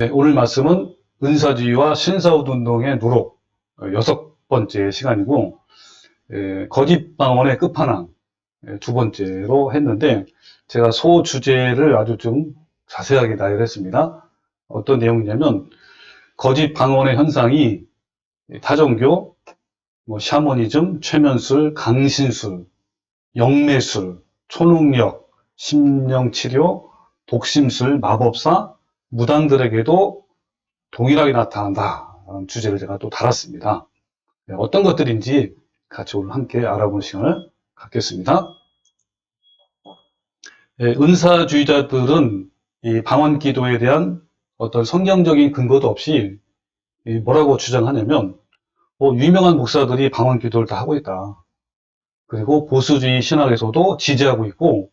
네, 오늘 말씀은 은사주의와 신사후드 운동의 누록 6번째 시간이고, 거짓 방언의 끝판왕 2번째로 했는데, 제가 소주제를 아주 좀 자세하게 나열했습니다. 어떤 내용이냐면 거짓 방언의 현상이 타종교, 샤머니즘, 최면술, 강신술, 영매술, 초능력, 심령치료, 독심술, 마법사, 무당들에게도 동일하게 나타난다라는 주제를 제가 또 달았습니다. 어떤 것들인지 같이 오늘 함께 알아보는 시간을 갖겠습니다. 은사주의자들은 이 방언 기도에 대한 어떤 성경적인 근거도 없이 뭐라고 주장하냐면, 유명한 목사들이 방언 기도를 다 하고 있다. 그리고 보수주의 신학에서도 지지하고 있고,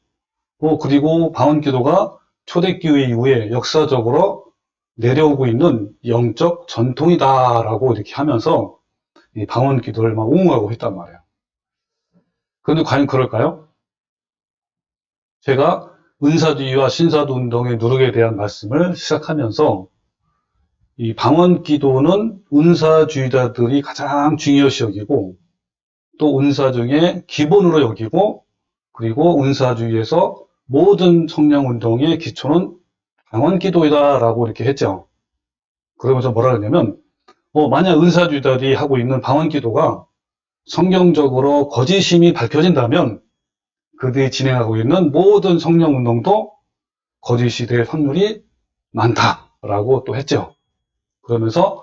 그리고 방언 기도가 초대교회 이후에 역사적으로 내려오고 있는 영적 전통이다라고 이렇게 하면서 이 방언 기도를 막 옹호하고 있단 말이에요. 그런데 과연 그럴까요? 제가 은사주의와 신사도 운동의 누룩에 대한 말씀을 시작하면서 이 방언 기도는 은사주의자들이 가장 중요시 여기고, 또 은사 중에 기본으로 여기고, 그리고 은사주의에서 모든 성령 운동의 기초는 방언 기도이다라고 이렇게 했죠. 그러면서 뭐라 그러냐면, 만약 은사주의자들이 하고 있는 방언 기도가 성경적으로 거짓임이 밝혀진다면 그들이 진행하고 있는 모든 성령 운동도 거짓이 될 확률이 많다라고 또 했죠. 그러면서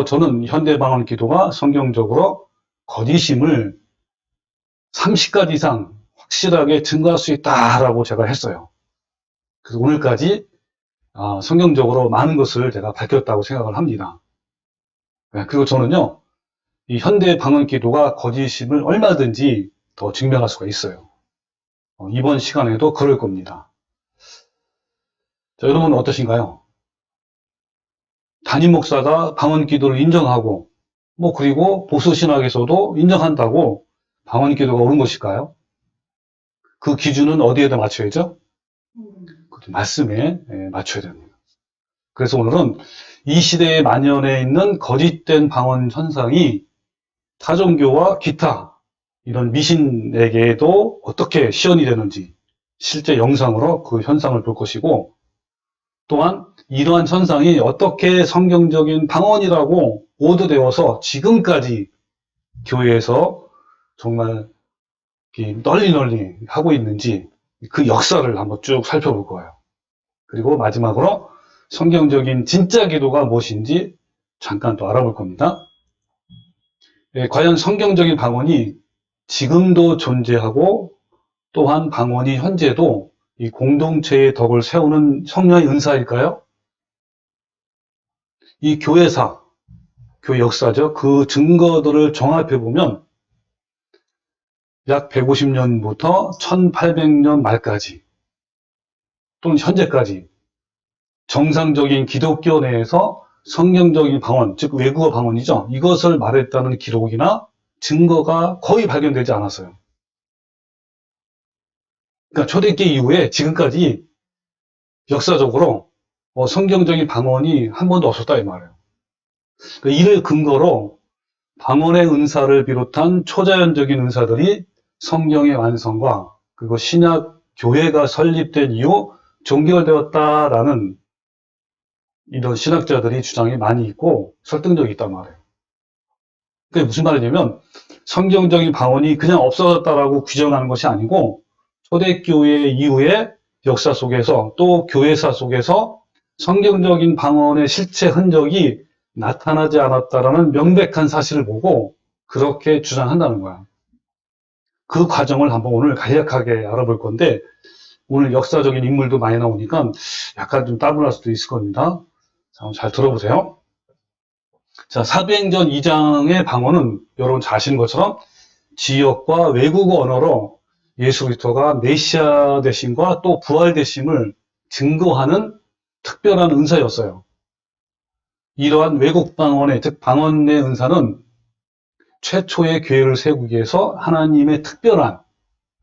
저는 현대 방언 기도가 성경적으로 거짓임을 30가지 이상 확실하게 증거할 수 있다라고 제가 했어요. 그래서 오늘까지 성경적으로 많은 것을 제가 밝혔다고 생각을 합니다. 그리고 저는요, 이 현대 방언 기도가 거짓임을 얼마든지 더 증명할 수가 있어요. 이번 시간에도 그럴 겁니다. 자, 여러분은 어떠신가요? 담임 목사가 방언 기도를 인정하고, 그리고 보수 신학에서도 인정한다고 방언 기도가 옳은 것일까요? 그 기준은 어디에다 맞춰야죠? 말씀에 맞춰야 됩니다. 그래서 오늘은 이 시대에 만연해 있는 거짓된 방언 현상이 타종교와 기타 이런 미신에게도 어떻게 시연이 되는지 실제 영상으로 그 현상을 볼 것이고, 또한 이러한 현상이 어떻게 성경적인 방언이라고 오도되어서 지금까지 교회에서 정말 널리 하고 있는지 그 역사를 한번 쭉 살펴볼 거예요. 그리고 마지막으로 성경적인 진짜 기도가 무엇인지 잠깐 또 알아볼 겁니다. 과연 성경적인 방언이 지금도 존재하고, 또한 방언이 현재도 이 공동체의 덕을 세우는 성령의 은사일까요? 이 교회사, 교회 역사죠. 그 증거들을 종합해보면 약 150년부터 1800년 말까지 또는 현재까지 정상적인 기독교 내에서 성경적인 방언, 즉 외국어 방언이죠. 이것을 말했다는 기록이나 증거가 거의 발견되지 않았어요. 그러니까 초대기 이후에 지금까지 역사적으로 성경적인 방언이 한 번도 없었다 이 말이에요. 그러니까 이를 근거로 방언의 은사를 비롯한 초자연적인 은사들이 성경의 완성과 그리고 신약 교회가 설립된 이후 종결되었다라는 이런 신학자들이 주장이 많이 있고 설득력이 있단 말이에요. 그게 무슨 말이냐면 성경적인 방언이 그냥 없어졌다라고 규정하는 것이 아니고, 초대교회 이후의 역사 속에서 또 교회사 속에서 성경적인 방언의 실체 흔적이 나타나지 않았다라는 명백한 사실을 보고 그렇게 주장한다는 거야. 그 과정을 한번 오늘 간략하게 알아볼 건데, 오늘 역사적인 인물도 많이 나오니까 약간 좀 따분할 수도 있을 겁니다. 자, 잘 들어보세요. 자, 사도행전 2장의 방언은 여러분 잘 아시는 것처럼 지역과 외국어 언어로 예수 그리스도가 메시아 되심과 또 부활 되심을 증거하는 특별한 은사였어요. 이러한 외국 방언의, 즉 방언의 은사는 최초의 교회를 세우기 위해서 하나님의 특별한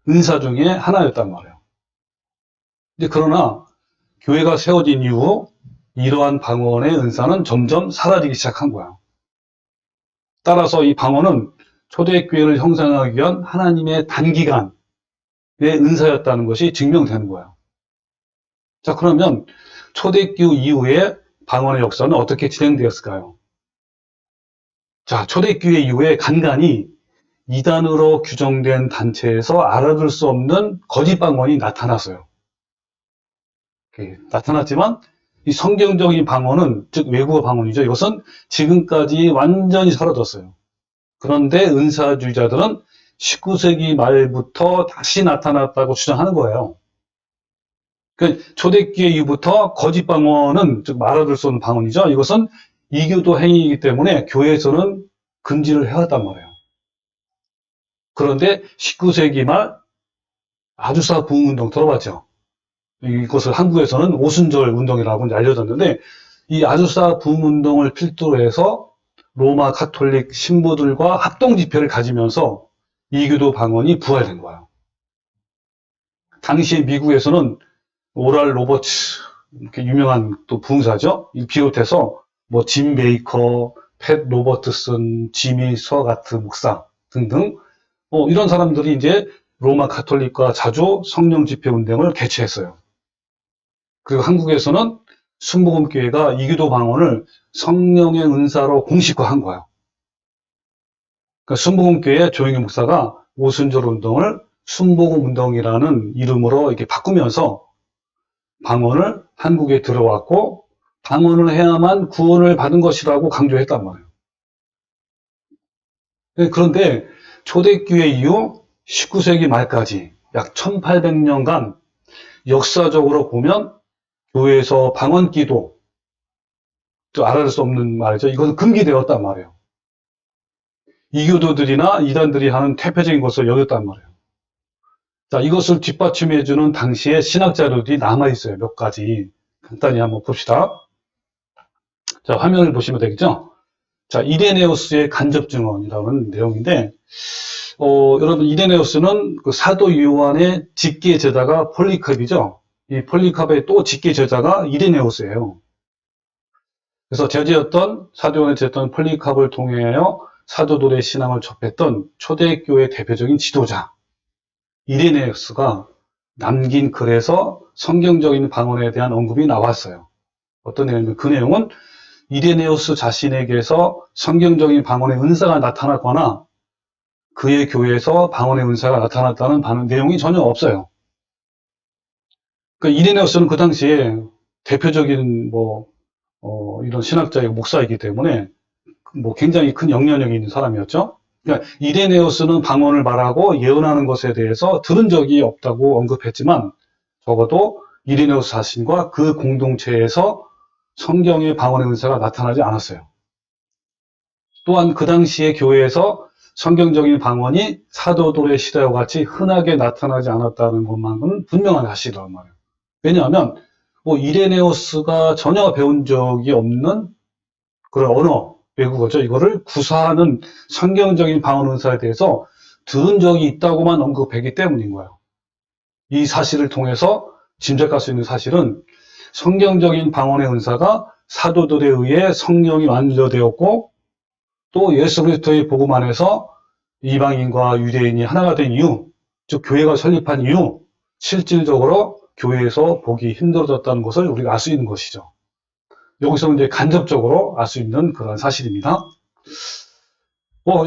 은사 중에 하나였단 말이에요. 그러나 교회가 세워진 이후 이러한 방언의 은사는 점점 사라지기 시작한 거야. 따라서 이 방언은 초대교회를 형성하기 위한 하나님의 단기간의 은사였다는 것이 증명되는 거야. 자, 그러면 초대교회 이후에 방언의 역사는 어떻게 진행되었을까요? 자, 초대교회 이후에 간간이 이단으로 규정된 단체에서 알아둘 수 없는 거짓 방언이 나타났어요. 나타났지만 이 성경적인 방언은, 즉 외국어 방언이죠. 이것은 지금까지 완전히 사라졌어요. 그런데 은사주의자들은 19세기 말부터 다시 나타났다고 주장하는 거예요. 그러니까 초대교회 이후부터 거짓 방언은, 즉 알아둘 수 없는 방언이죠. 이것은 이교도 행위이기 때문에 교회에서는 금지를 해왔단 말이에요. 그런데 19세기 말 아주사 부흥운동 들어봤죠? 이것을 한국에서는 오순절 운동이라고 알려졌는데, 이 아주사 부흥운동을 필두로 해서 로마 가톨릭 신부들과 합동 집회를 가지면서 이교도 방언이 부활된 거예요. 당시 미국에서는 오랄 로버츠, 이렇게 유명한 또 부흥사죠. 이 비롯해서 뭐 짐 베이커, 팻 로버트슨, 지미 스와가트 목사 등등 이런 사람들이 이제 로마 가톨릭과 자주 성령 집회 운동을 개최했어요. 그리고 한국에서는 순복음교회가 이교도 방언을 성령의 은사로 공식화한 거예요. 그러니까 순복음교회 조영희 목사가 오순절 운동을 순복음 운동이라는 이름으로 이렇게 바꾸면서 방언을 한국에 들어왔고, 방언을 해야만 구원을 받은 것이라고 강조했단 말이에요. 그런데 초대교회 이후 19세기 말까지 약 1800년간 역사적으로 보면 교회에서 방언 기도, 또 알아볼 수 없는 말이죠. 이것은 금기되었단 말이에요. 이교도들이나 이단들이 하는 퇴폐적인 것을 여겼단 말이에요. 자, 이것을 뒷받침해주는 당시의 신학자료들이 남아있어요. 몇 가지. 간단히 한번 봅시다. 자, 화면을 보시면 되겠죠? 자, 이레네우스의 간접 증언이라는 내용인데, 여러분, 이레네우스는 그 사도 요한의 직계 제자가 폴리캅이죠? 이 폴리캅의 또 직계 제자가 이레네우스예요. 그래서 제자였던, 사도 요한의 제자였던 폴리캅을 통하여 사도들의 신앙을 접했던 초대교회 대표적인 지도자, 이레네우스가 남긴 글에서 성경적인 방언에 대한 언급이 나왔어요. 어떤 내용이냐면 그 내용은 이레네우스 자신에게서 성경적인 방언의 은사가 나타났거나 그의 교회에서 방언의 은사가 나타났다는 내용이 전혀 없어요. 그러니까 이레네우스는 그 당시에 대표적인 이런 신학자의 목사이기 때문에 굉장히 큰 영향력이 있는 사람이었죠. 그러니까 이레네우스는 방언을 말하고 예언하는 것에 대해서 들은 적이 없다고 언급했지만 적어도 이레네우스 자신과 그 공동체에서 성경의 방언의 은사가 나타나지 않았어요. 또한 그 당시의 교회에서 성경적인 방언이 사도들의 시대와 같이 흔하게 나타나지 않았다는 것만은 분명한 사실이란 말이에요. 왜냐하면 이레네우스가 전혀 배운 적이 없는 그런 언어, 외국어죠. 이거를 구사하는 성경적인 방언 은사에 대해서 들은 적이 있다고만 언급했기 때문인 거예요. 이 사실을 통해서 짐작할 수 있는 사실은 성경적인 방언의 은사가 사도들에 의해 성령이 완료되었고, 또 예수 그리스도의 복음 안에서 이방인과 유대인이 하나가 된 이유, 즉 교회가 설립한 이유, 실질적으로 교회에서 보기 힘들어졌다는 것을 우리가 알 수 있는 것이죠. 여기서 이제 간접적으로 알 수 있는 그런 사실입니다.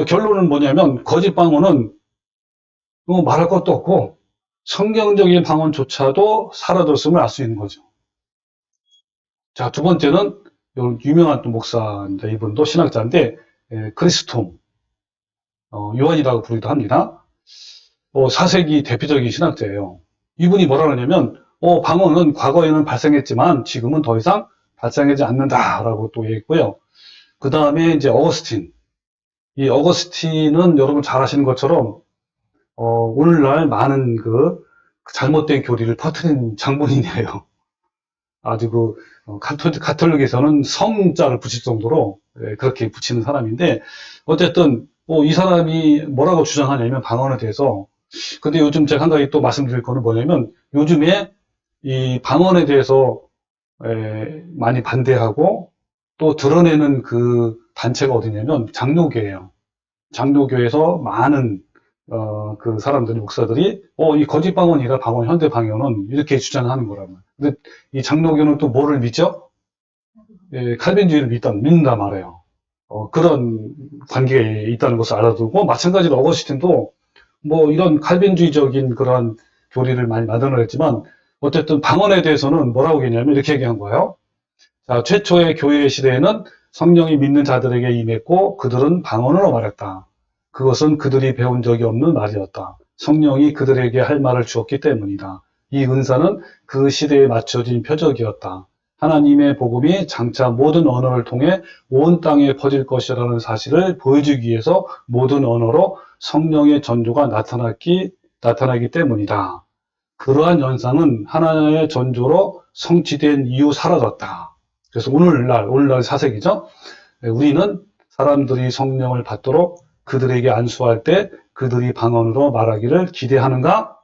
결론은 뭐냐면 거짓 방언은 말할 것도 없고 성경적인 방언조차도 사라졌음을 알 수 있는 거죠. 자, 두 번째는 유명한 또 목사입니다. 이분도 신학자인데 크리스톰, 요한이라고 부르기도 합니다. 4세기 대표적인 신학자예요. 이분이 뭐라 그러냐면 방언은 과거에는 발생했지만 지금은 더 이상 발생하지 않는다라고 또 얘기했고요. 그 다음에 이제 어거스틴. 이 어거스틴은 여러분 잘 아시는 것처럼 오늘날 많은 그 잘못된 교리를 퍼뜨린 장본인이에요. 아주 가톨릭에서는 성자를 붙일 정도로 그렇게 붙이는 사람인데, 어쨌든 이 사람이 뭐라고 주장하냐면 방언에 대해서, 근데 요즘 제가 한 가지 또 말씀드릴 거는 뭐냐면 요즘에 이 방언에 대해서 많이 반대하고 또 드러내는 그 단체가 어디냐면 장로교예요. 장로교에서 많은 그 사람들이 목사들이 이 거짓 방언이다 방언 현대 방언은 이렇게 주장하는 거라고요. 근데 이 장로교는 또 뭐를 믿죠? 칼빈주의를 믿는다 말이에요. 그런 관계에 있다는 것을 알아두고 마찬가지로 어거스틴도 뭐 이런 칼빈주의적인 그러한 교리를 많이 만들어냈지만 어쨌든 방언에 대해서는 뭐라고 얘기했냐면 이렇게 얘기한 거예요. 자, 최초의 교회 시대에는 성령이 믿는 자들에게 임했고 그들은 방언으로 말했다. 그것은 그들이 배운 적이 없는 말이었다. 성령이 그들에게 할 말을 주었기 때문이다. 이 은사는 그 시대에 맞춰진 표적이었다. 하나님의 복음이 장차 모든 언어를 통해 온 땅에 퍼질 것이라는 사실을 보여주기 위해서 모든 언어로 성령의 전조가 나타나기 때문이다. 그러한 현상은 하나의 전조로 성취된 이후 사라졌다. 그래서 오늘날 4세기죠. 우리는 사람들이 성령을 받도록 그들에게 안수할 때 그들이 방언으로 말하기를 기대하는가?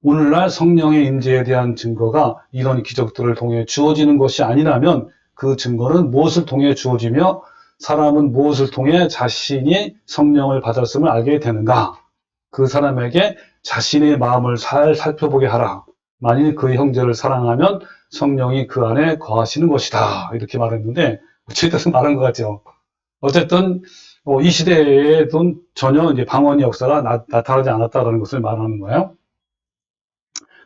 오늘날 성령의 임재에 대한 증거가 이런 기적들을 통해 주어지는 것이 아니라면 그 증거는 무엇을 통해 주어지며 사람은 무엇을 통해 자신이 성령을 받았음을 알게 되는가? 그 사람에게 자신의 마음을 잘 살펴보게 하라. 만일 그의 형제를 사랑하면 성령이 그 안에 거하시는 것이다. 이렇게 말했는데 어쨌든 말한 것 같죠. 어쨌든 이 시대에도 전혀 이제 방언의 역사가 나타나지 않았다는 것을 말하는 거예요.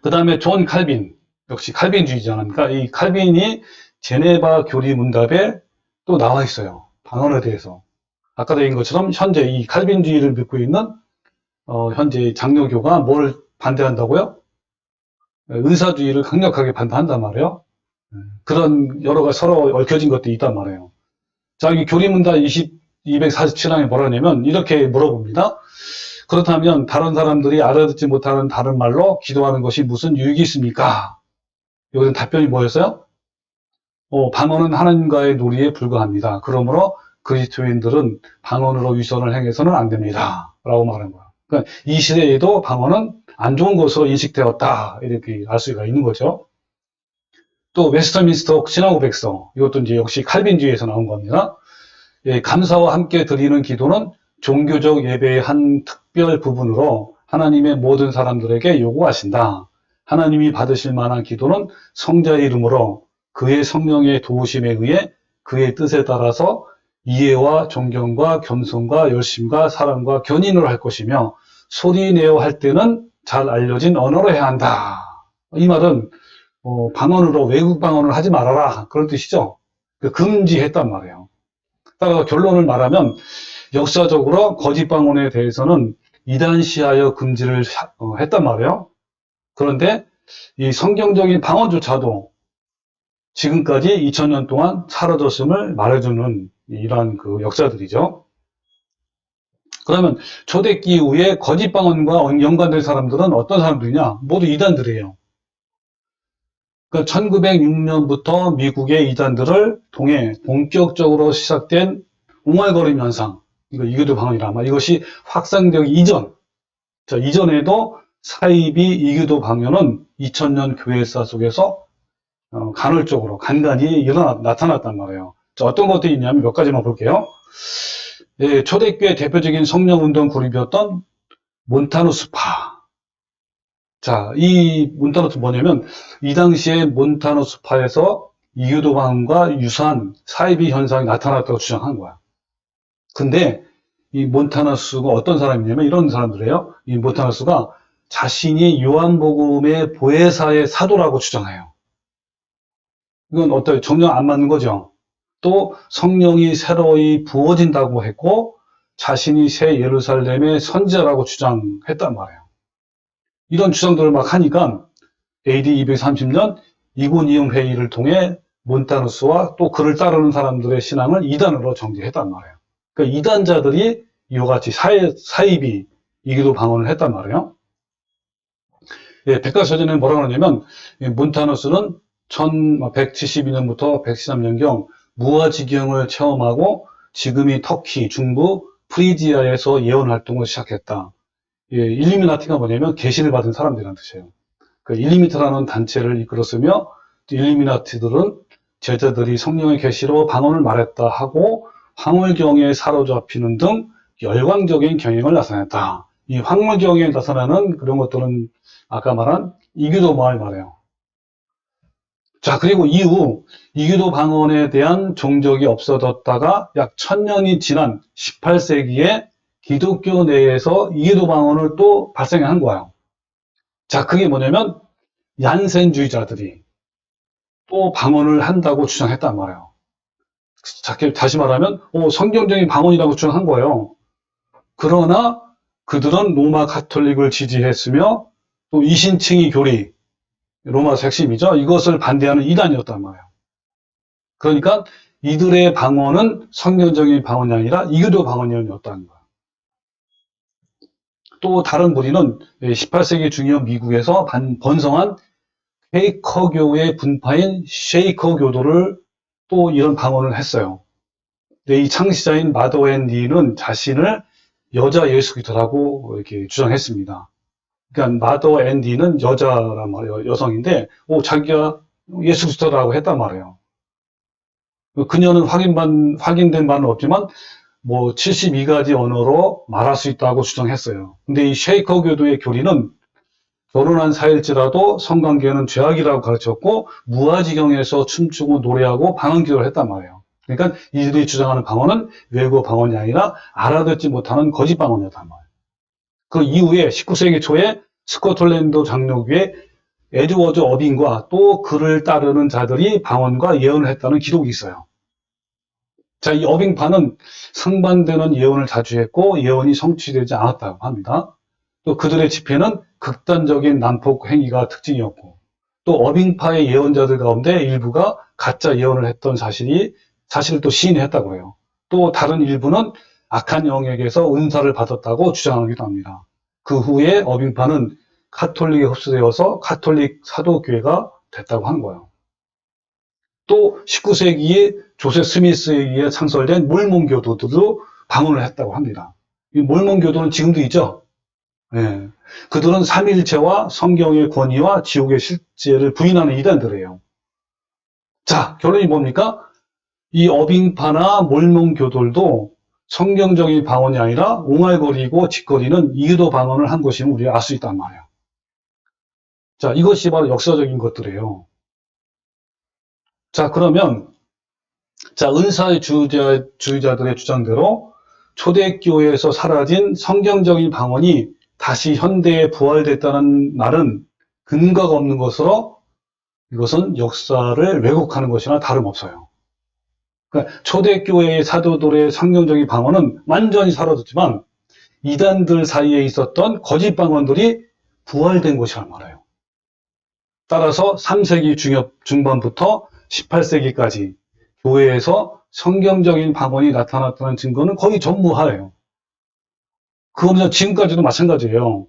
그 다음에 존 칼빈, 역시 칼빈주의자니까 그러니까 이 칼빈이 제네바 교리 문답에 또 나와 있어요. 방언에 대해서. 아까도 얘기한 것처럼 현재 이 칼빈주의를 믿고 있는 현재 장로교가 뭘 반대한다고요? 은사주의를 강력하게 반대한단 말이에요. 그런 여러 가지 서로 얽혀진 것들이 있단 말이에요. 자, 이 교리문답 247항에 뭐라 하냐면 이렇게 물어봅니다. 그렇다면 다른 사람들이 알아듣지 못하는 다른 말로 기도하는 것이 무슨 유익이 있습니까? 여기서 답변이 뭐였어요? 방언은 하나님과의 놀이에 불과합니다. 그러므로 그리스도인들은 방언으로 위선을 행해서는 안 됩니다. 라고 말한 거야. 그러니까 이 시대에도 방언은 안 좋은 것으로 인식되었다. 이렇게 알 수가 있는 거죠. 또 웨스터민스터 신화고백서, 이것도 이제 역시 칼빈주의에서 나온 겁니다. 감사와 함께 드리는 기도는 종교적 예배의 한 특별 부분으로 하나님의 모든 사람들에게 요구하신다. 하나님이 받으실 만한 기도는 성자의 이름으로 그의 성령의 도우심에 의해 그의 뜻에 따라서 이해와 존경과 겸손과 열심과 사랑과 견인으로 할 것이며 소리내어 할 때는 잘 알려진 언어로 해야 한다. 이 말은 방언으로 외국 방언을 하지 말아라 그런 뜻이죠. 금지했단 말이에요. 따라서 결론을 말하면 역사적으로 거짓 방언에 대해서는 이단시하여 금지를 했단 말이에요. 그런데 이 성경적인 방언조차도 지금까지 2000년 동안 사라졌음을 말해주는 이러한 그 역사들이죠. 그러면 초대기 이후에 거짓 방언과 연관된 사람들은 어떤 사람들이냐? 모두 이단들이에요. 그러니까 1906년부터 미국의 이단들을 통해 본격적으로 시작된 옹알거림 현상, 이거 이교도 방언이라 아마 이것이 확산되기 이전, 자, 이전에도 사이비 이교도 방언은 2000년 교회사 속에서 간헐적으로 간간히 나타났단 말이에요. 자, 어떤 것들이 있냐면 몇 가지만 볼게요. 초대교회 대표적인 성령운동 그룹이었던 몬타누스파. 자, 이 몬타누스 뭐냐면 이 당시에 몬타누스파에서 이교도 방언과 유사한 사이비 현상이 나타났다고 주장한 거야. 근데 이 몬타누스가 어떤 사람이냐면 이런 사람들이에요. 이 몬타누스가 자신이 요한복음의 보혜사의 사도라고 주장해요. 이건 어때요? 전혀 안 맞는 거죠. 또 성령이 새로이 부어진다고 했고 자신이 새 예루살렘의 선지자라고 주장했단 말이에요. 이런 주장들을 막 하니까 AD 230년 이고니움 회의를 통해 몬타누스와 또 그를 따르는 사람들의 신앙을 이단으로 정죄했단 말이에요. 그러니까 이단자들이 이와 같이 사이비 이기도 방언을 했단 말이에요. 백과사전에 뭐라고 하냐면 몬타누스는 1172년부터 113년경 무아지경을 체험하고 지금이 터키, 중부, 프리지아에서 예언 활동을 시작했다. 일루미나티가 뭐냐면 계시를 받은 사람들이라는 뜻이에요. 그 일리미트라는 단체를 이끌었으며 일루미나티들은 제자들이 성령의 계시로 방언을 말했다 하고 황홀경에 사로잡히는 등 열광적인 경향을 나타냈다. 이 황홀경에 나타나는 그런 것들은 아까 말한 이교도만을 말해요. 자, 그리고 이후 이교도 방언에 대한 종적이 없어졌다가 약 1000년이 지난 18세기에 기독교 내에서 이교도 방언을 또 발생한 거예요. 자, 그게 뭐냐면 얀센주의자들이 또 방언을 한다고 주장했단 말이에요. 자, 다시 말하면 성경적인 방언이라고 주장한 거예요. 그러나 그들은 로마 가톨릭을 지지했으며 또 이신칭의 교리, 로마서 핵심이죠. 이것을 반대하는 이단이었단 말이에요. 그러니까 이들의 방언은 성경적인 방언이 아니라 이교도 방언이었다는 거예요. 또 다른 무리는 18세기 중엽 미국에서 번성한 퀘이커교의 분파인 쉐이커 교도를 또 이런 방언을 했어요. 근데 이 창시자인 마더 앤 리는 자신을 여자 예수 그리스도라고 이렇게 주장했습니다. 그러니까 마더 앤 리는 여자란 말이에요. 여성인데 자기가 예수 그리스도라고 했단 말이에요. 그녀는 확인된 바는 없지만 72가지 언어로 말할 수 있다고 주장했어요. 근데 이 쉐이커 교도의 교리는 결혼한 사일지라도 성관계는 죄악이라고 가르쳤고 무아지경에서 춤추고 노래하고 방언기도를 했단 말이에요. 그러니까 이들이 주장하는 방언은 외국어 방언이 아니라 알아듣지 못하는 거짓 방언이었단 말이에요. 그 이후에 19세기 초에 스코틀랜드 장로교의 에드워드 어빙과 또 그를 따르는 자들이 방언과 예언을 했다는 기록이 있어요. 자, 이 어빙파는 상반되는 예언을 자주 했고 예언이 성취되지 않았다고 합니다. 또 그들의 집회는 극단적인 난폭 행위가 특징이었고 또 어빙파의 예언자들 가운데 일부가 가짜 예언을 했던 사실을 또 시인했다고 해요. 또 다른 일부는 악한 영역에서 은사를 받았다고 주장하기도 합니다. 그 후에 어빙파는 카톨릭에 흡수되어서 카톨릭 사도교회가 됐다고 하는 거예요. 또 19세기에 조세 스미스에 의해 창설된 몰몬교도들도 방언을 했다고 합니다. 이 몰몬교도는 지금도 있죠. 네. 그들은 삼위일체와 성경의 권위와 지옥의 실제를 부인하는 이단들이에요. 자, 결론이 뭡니까? 이 어빙파나 몰몬교도들도 성경적인 방언이 아니라 옹알거리고 짓거리는 이교도 방언을 한 것임을 우리가 알 수 있단 말이에요. 자, 이것이 바로 역사적인 것들이에요. 자, 그러면 은사의 주의자들의 주장대로 초대교회에서 사라진 성경적인 방언이 다시 현대에 부활됐다는 말은 근거가 없는 것으로 이것은 역사를 왜곡하는 것이나 다름없어요. 그러니까 초대교회의 사도들의 성경적인 방언은 완전히 사라졌지만 이단들 사이에 있었던 거짓 방언들이 부활된 것이란 말이에요. 따라서 3세기 중반부터 18세기까지 교회에서 성경적인 방언이 나타났다는 증거는 거의 전무하예요. 그거는 지금까지도 마찬가지예요.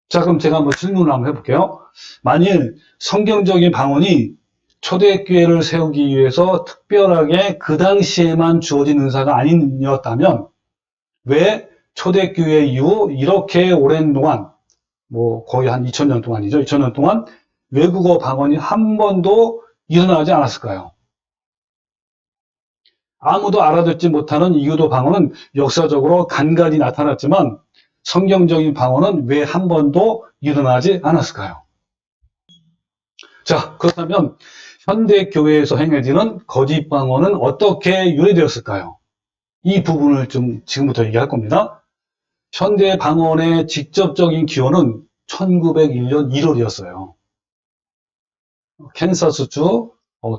자, 그럼 제가 한번 질문을 한번 해볼게요. 만일 성경적인 방언이 초대교회를 세우기 위해서 특별하게 그 당시에만 주어진 은사가 아니었다면 왜 초대교회 이후 이렇게 오랜 동안 거의 한 2000년 동안이죠. 2000년 동안 외국어 방언이 한 번도 일어나지 않았을까요? 아무도 알아듣지 못하는 이교도 방언은 역사적으로 간간히 나타났지만 성경적인 방언은 왜 한 번도 일어나지 않았을까요? 자, 그렇다면 현대 교회에서 행해지는 거짓 방언은 어떻게 유래되었을까요? 이 부분을 좀 지금부터 얘기할 겁니다. 현대 방언의 직접적인 기원은 1901년 1월이었어요. 캔사스주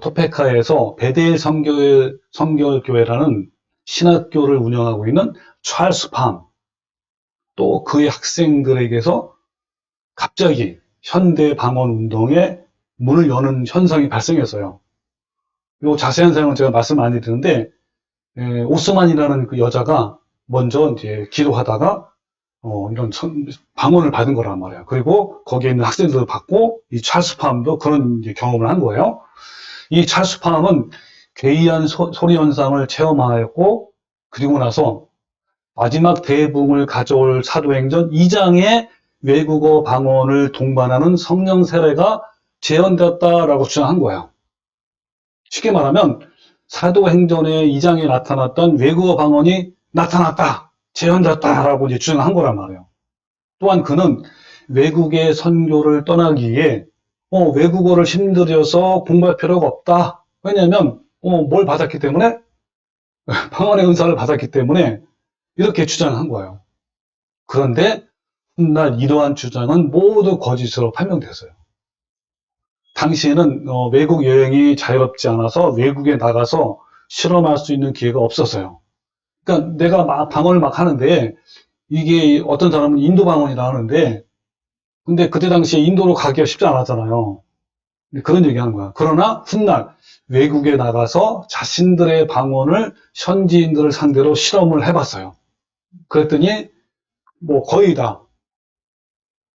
토페카에서 베델 성결교회라는 신학교를 운영하고 있는 찰스 팜, 또 그의 학생들에게서 갑자기 현대 방언 운동에 문을 여는 현상이 발생했어요. 이 자세한 사항은 제가 말씀 안 드리는데, 오스만이라는 그 여자가 먼저 이제 기도하다가 이런 방언을 받은 거란 말이에요. 그리고 거기에 있는 학생들도 받고 이 찰스 팜도 그런 이제 경험을 한 거예요. 이 찰스 팜은 괴이한 소리 현상을 체험하였고, 그리고 나서 마지막 대붕을 가져올 사도행전 2장에 외국어 방언을 동반하는 성령 세례가 재현되었다라고 주장한 거예요. 쉽게 말하면 사도행전의 2장에 나타났던 외국어 방언이 나타났다, 재현됐다라고 이제 주장한 거란 말이에요. 또한 그는 외국의 선교를 떠나기 위해 외국어를 힘들여서 공부할 필요가 없다. 왜냐하면 뭘 받았기 때문에 방언의 은사를 받았기 때문에 이렇게 주장한 거예요. 그런데 훗날 이러한 주장은 모두 거짓으로 판명됐어요. 당시에는 외국 여행이 자유롭지 않아서 외국에 나가서 실험할 수 있는 기회가 없었어요. 그러니까 내가 막 방언을 막 하는데 이게 어떤 사람은 인도 방언이라 하는데 근데 그때 당시에 인도로 가기가 쉽지 않았잖아요. 그런 얘기하는 거야. 그러나 훗날 외국에 나가서 자신들의 방언을 현지인들을 상대로 실험을 해봤어요. 그랬더니 뭐 거의 다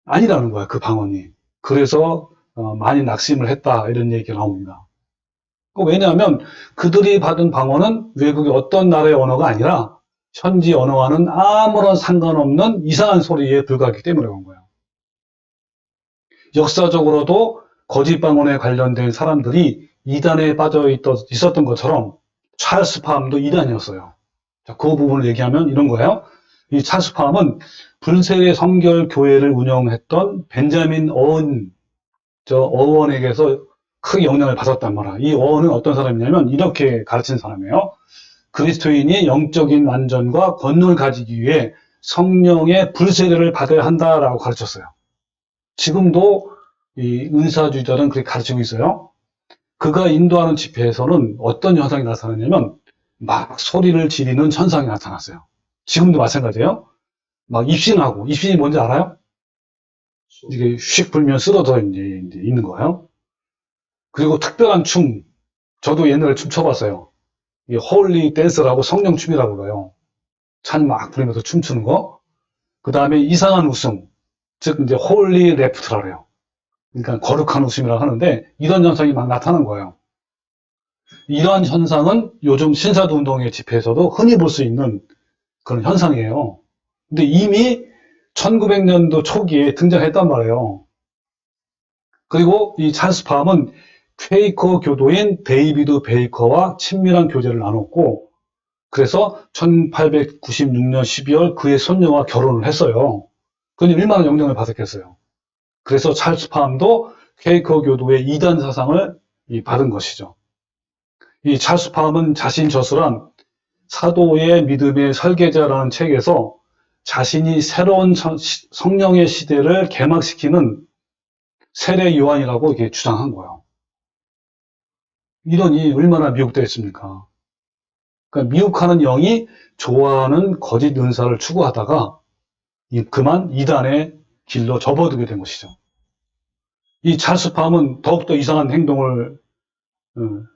아니라는 거야, 그 방언이. 그래서 많이 낙심을 했다 이런 얘기가 나옵니다. 왜냐하면 그들이 받은 방언은 외국의 어떤 나라의 언어가 아니라 현지 언어와는 아무런 상관없는 이상한 소리에 불과하기 때문에 그런 거예요. 역사적으로도 거짓 방언에 관련된 사람들이 이단에 빠져 있었던 것처럼 찰스 파함도 이단이었어요. 자, 그 부분을 얘기하면 이런 거예요. 이 찰스 파함은 불세례 성결 교회를 운영했던 벤자민 어원에게서 크게 영향을 받았단 말이야. 이 어원은 어떤 사람이냐면 이렇게 가르친 사람이에요. 그리스도인이 영적인 완전과 권능을 가지기 위해 성령의 불세례를 받아야 한다라고 가르쳤어요. 지금도 이 은사주의자는 그렇게 가르치고 있어요. 그가 인도하는 집회에서는 어떤 현상이 나타나냐면 막 소리를 지르는 현상이 나타났어요. 지금도 마찬가지예요. 막 입신하고, 입신이 뭔지 알아요? 이게 휙 불면 쓰러져 이제 있는 거예요. 그리고 특별한 춤, 저도 옛날에 춤 춰봤어요. 이게 홀리 댄스라고 성령 춤이라고 그래요. 찬 막 부리면서 춤추는 거. 그 다음에 이상한 웃음, 즉 이제 홀리 레프트라 그래요. 그러니까 거룩한 웃음이라고 하는데 이런 현상이 막 나타난 거예요. 이러한 현상은 요즘 신사도 운동의 집회에서도 흔히 볼 수 있는 그런 현상이에요. 근데 이미 1900년도 초기에 등장했단 말이에요. 그리고 이 찰스 파함은 퀘이커 교도인 데이비드 베이커와 친밀한 교제를 나눴고 그래서 1896년 12월 그의 손녀와 결혼을 했어요. 그는 얼마나 영향을 받았겠어요. 그래서 찰스 파함도 퀘이커 교도의 이단 사상을 받은 것이죠. 이 찰스 파함은 자신 저술한 사도의 믿음의 설계자라는 책에서 자신이 새로운 성령의 시대를 개막시키는 세례 요한이라고 이렇게 주장한 거예요. 이러니 얼마나 미혹되어 있습니까? 그러니까 미혹하는 영이 좋아하는 거짓 은사를 추구하다가 그만 이단의 길로 접어들게 된 것이죠. 이 찰스 파함은 더욱더 이상한 행동을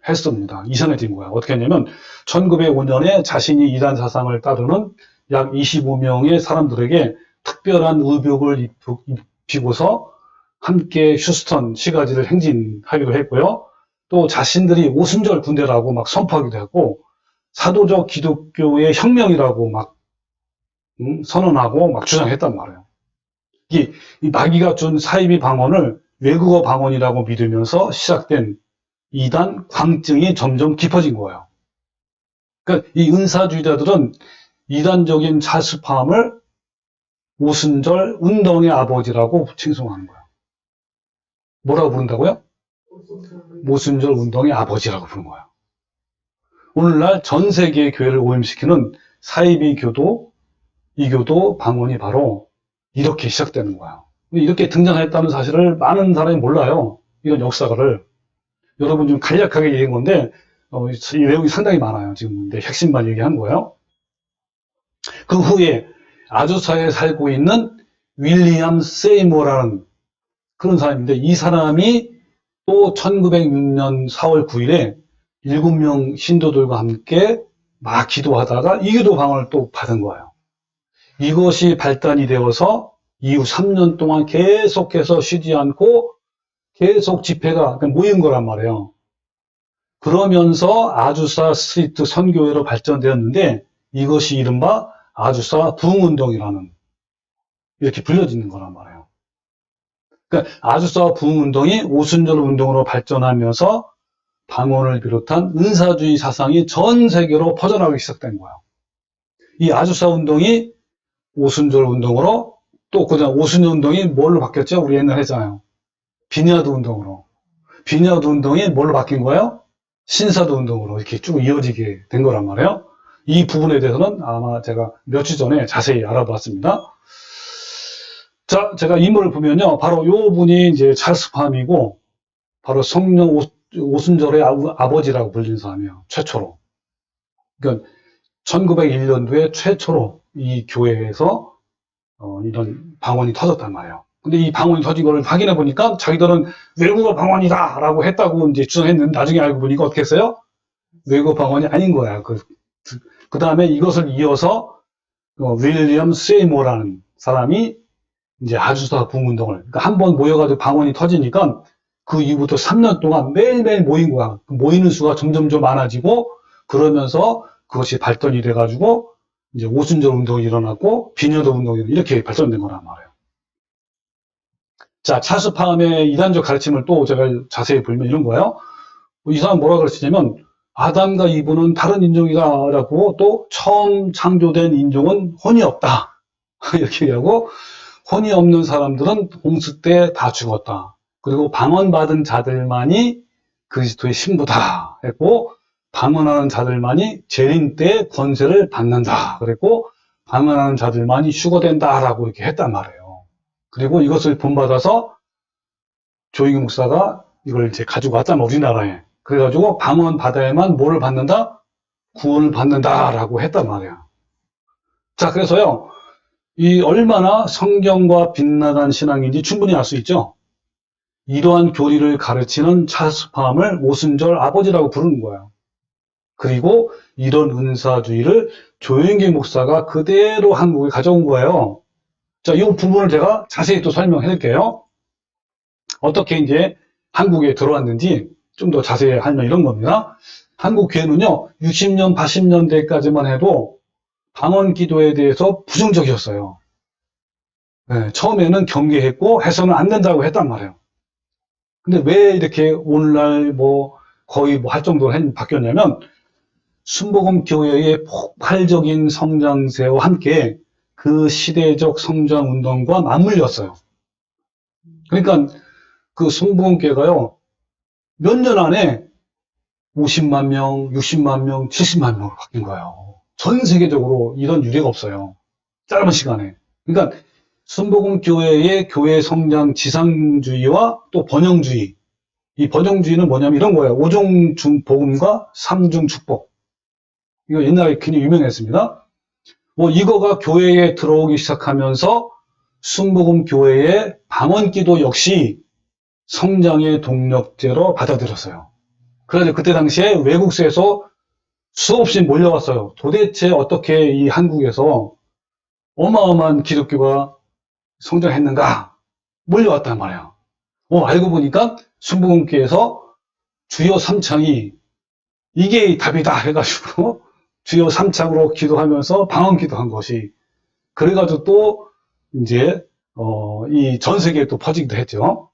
했습니다. 이상해진 거야. 어떻게 했냐면 1905년에 자신이 이단 사상을 따르는 약 25명의 사람들에게 특별한 의복을 입히고서 함께 휴스턴 시가지를 행진하기도 했고요. 또 자신들이 오순절 군대라고 막 선포하기도 했고 사도적 기독교의 혁명이라고 막 선언하고 막 주장했단 말이에요. 이 마귀가 준 사이비 방언을 외국어 방언이라고 믿으면서 시작된 이단 광증이 점점 깊어진 거예요. 그러니까 이 은사주의자들은 이단적인 찰스 파함을 오순절 운동의 아버지라고 칭송하는 거예요. 뭐라고 부른다고요? 오순절 운동의 아버지라고 부르는 거예요. 오늘날 전 세계의 교회를 오염시키는 사이비 교도, 이교도 방언이 바로 이렇게 시작되는 거예요. 이렇게 등장했다는 사실을 많은 사람이 몰라요. 이런 역사를. 여러분 좀 간략하게 얘기한 건데 이 내용이 상당히 많아요. 지금 내 핵심만 얘기한 거예요. 그 후에 아주사에 살고 있는 윌리엄 세이모어라는 그런 사람인데 이 사람이 또 1906년 4월 9일에 7명 신도들과 함께 막 기도하다가 이교도 방언을 또 받은 거예요. 이것이 발단이 되어서 이후 3년 동안 계속해서 쉬지 않고 계속 집회가 모인 거란 말이에요. 그러면서 아주사 스트리트 선교회로 발전되었는데 이것이 이른바 아주사 부흥운동이라는 이렇게 불려지는 거란 말이에요. 그러니까 아주사 부흥운동이 오순절 운동으로 발전하면서 방언을 비롯한 은사주의 사상이 전 세계로 퍼져나가기 시작된 거예요. 이 아주사 운동이 오순절 운동으로, 또 그다음 오순절 운동이 뭘로 바뀌었죠? 우리 옛날에 했잖아요. 비냐드 운동으로. 비냐드 운동이 뭘로 바뀐 거예요? 신사도 운동으로 이렇게 쭉 이어지게 된 거란 말이에요. 이 부분에 대해서는 아마 제가 며칠 전에 자세히 알아봤습니다. 자, 제가 인물을 보면요. 바로 요 분이 이제 찰스 팜이고, 바로 성령 오순절의 아버지라고 불리는 사람이에요. 최초로. 그러니까 1901년도에 최초로 이 교회에서 이런 방언이 터졌단 말이에요. 근데 이 방언이 터진 걸 확인해 보니까 자기들은 외국어 방언이다 라고 했다고 이제 주장했는데, 나중에 알고 보니까 어떻게 했어요? 외국어 방언이 아닌 거야. 그 다음에 이것을 이어서 윌리엄 세이모라는 사람이 이제 아주사 부흥운동을, 그러니까 한 번 모여가지고 방언이 터지니까 그 이후부터 3년 동안 매일매일 모인 거야. 모이는 수가 점점 많아지고, 그러면서 그것이 발전이 돼가지고 이제 오순절 운동이 일어났고 비녀도 운동이 이렇게 발전된 거란 말이에요. 자, 찰스 팜의 이단적 가르침을 또 제가 자세히 보면 이런 거예요. 이 사람 뭐라 그랬냐면, 아담과 이브는 다른 인종이다라고, 또 처음 창조된 인종은 혼이 없다 이렇게 얘기하고, 혼이 없는 사람들은 홍수 때 다 죽었다. 그리고 방언받은 자들만이 그리스도의 신부다 했고, 방언하는 자들만이 재림 때 권세를 받는다 그랬고, 방언하는 자들만이 휴거된다라고 이렇게 했단 말이에요. 그리고 이것을 본받아서 조이기 목사가 이걸 이제 가지고 왔단 말이에요, 우리나라에. 그래가지고 방언 받아야만 뭐를 받는다? 구원을 받는다라고 했단 말이에요. 자, 그래서요, 이 얼마나 성경과 빗나간 신앙인지 충분히 알 수 있죠. 이러한 교리를 가르치는 찰스 팜을 오순절 아버지라고 부르는 거예요. 그리고 이런 은사주의를 조영기 목사가 그대로 한국에 가져온 거예요. 자, 이 부분을 제가 자세히 또 설명해 드릴게요. 어떻게 이제 한국에 들어왔는지 좀 더 자세히 하면 이런 겁니다. 한국 교회는요, 60년, 80년대까지만 해도 방언 기도에 대해서 부정적이었어요. 네, 처음에는 경계했고 해서는 안 된다고 했단 말이에요. 근데 왜 이렇게 오늘날 거의 할 정도로 바뀌었냐면, 순복음 교회의 폭발적인 성장세와 함께 그 시대적 성장 운동과 맞물렸어요. 그러니까 그 순복음 교회가요, 몇 년 안에 50만 명, 60만 명, 70만 명으로 바뀐 거예요. 전 세계적으로 이런 유례가 없어요. 짧은 시간에. 그러니까 순복음 교회의 교회 성장 지상주의와 또 번영주의. 이 번영주의는 뭐냐면 이런 거예요. 5종 복음과 3중 축복. 이거 옛날에 굉장히 유명했습니다. 이거가 교회에 들어오기 시작하면서 순복음 교회의 방언기도 역시 성장의 동력제로 받아들였어요. 그래서 그때 당시에 외국에서 수없이 몰려왔어요. 도대체 어떻게 이 한국에서 어마어마한 기독교가 성장했는가 몰려왔단 말이에요. 알고 보니까 순복음교회에서 주요 3창이 이게 답이다 해가지고 주요 3창으로 기도하면서 방언 기도한 것이, 그래가지고 또 이제 이 전 세계에 또 퍼지기도 했죠.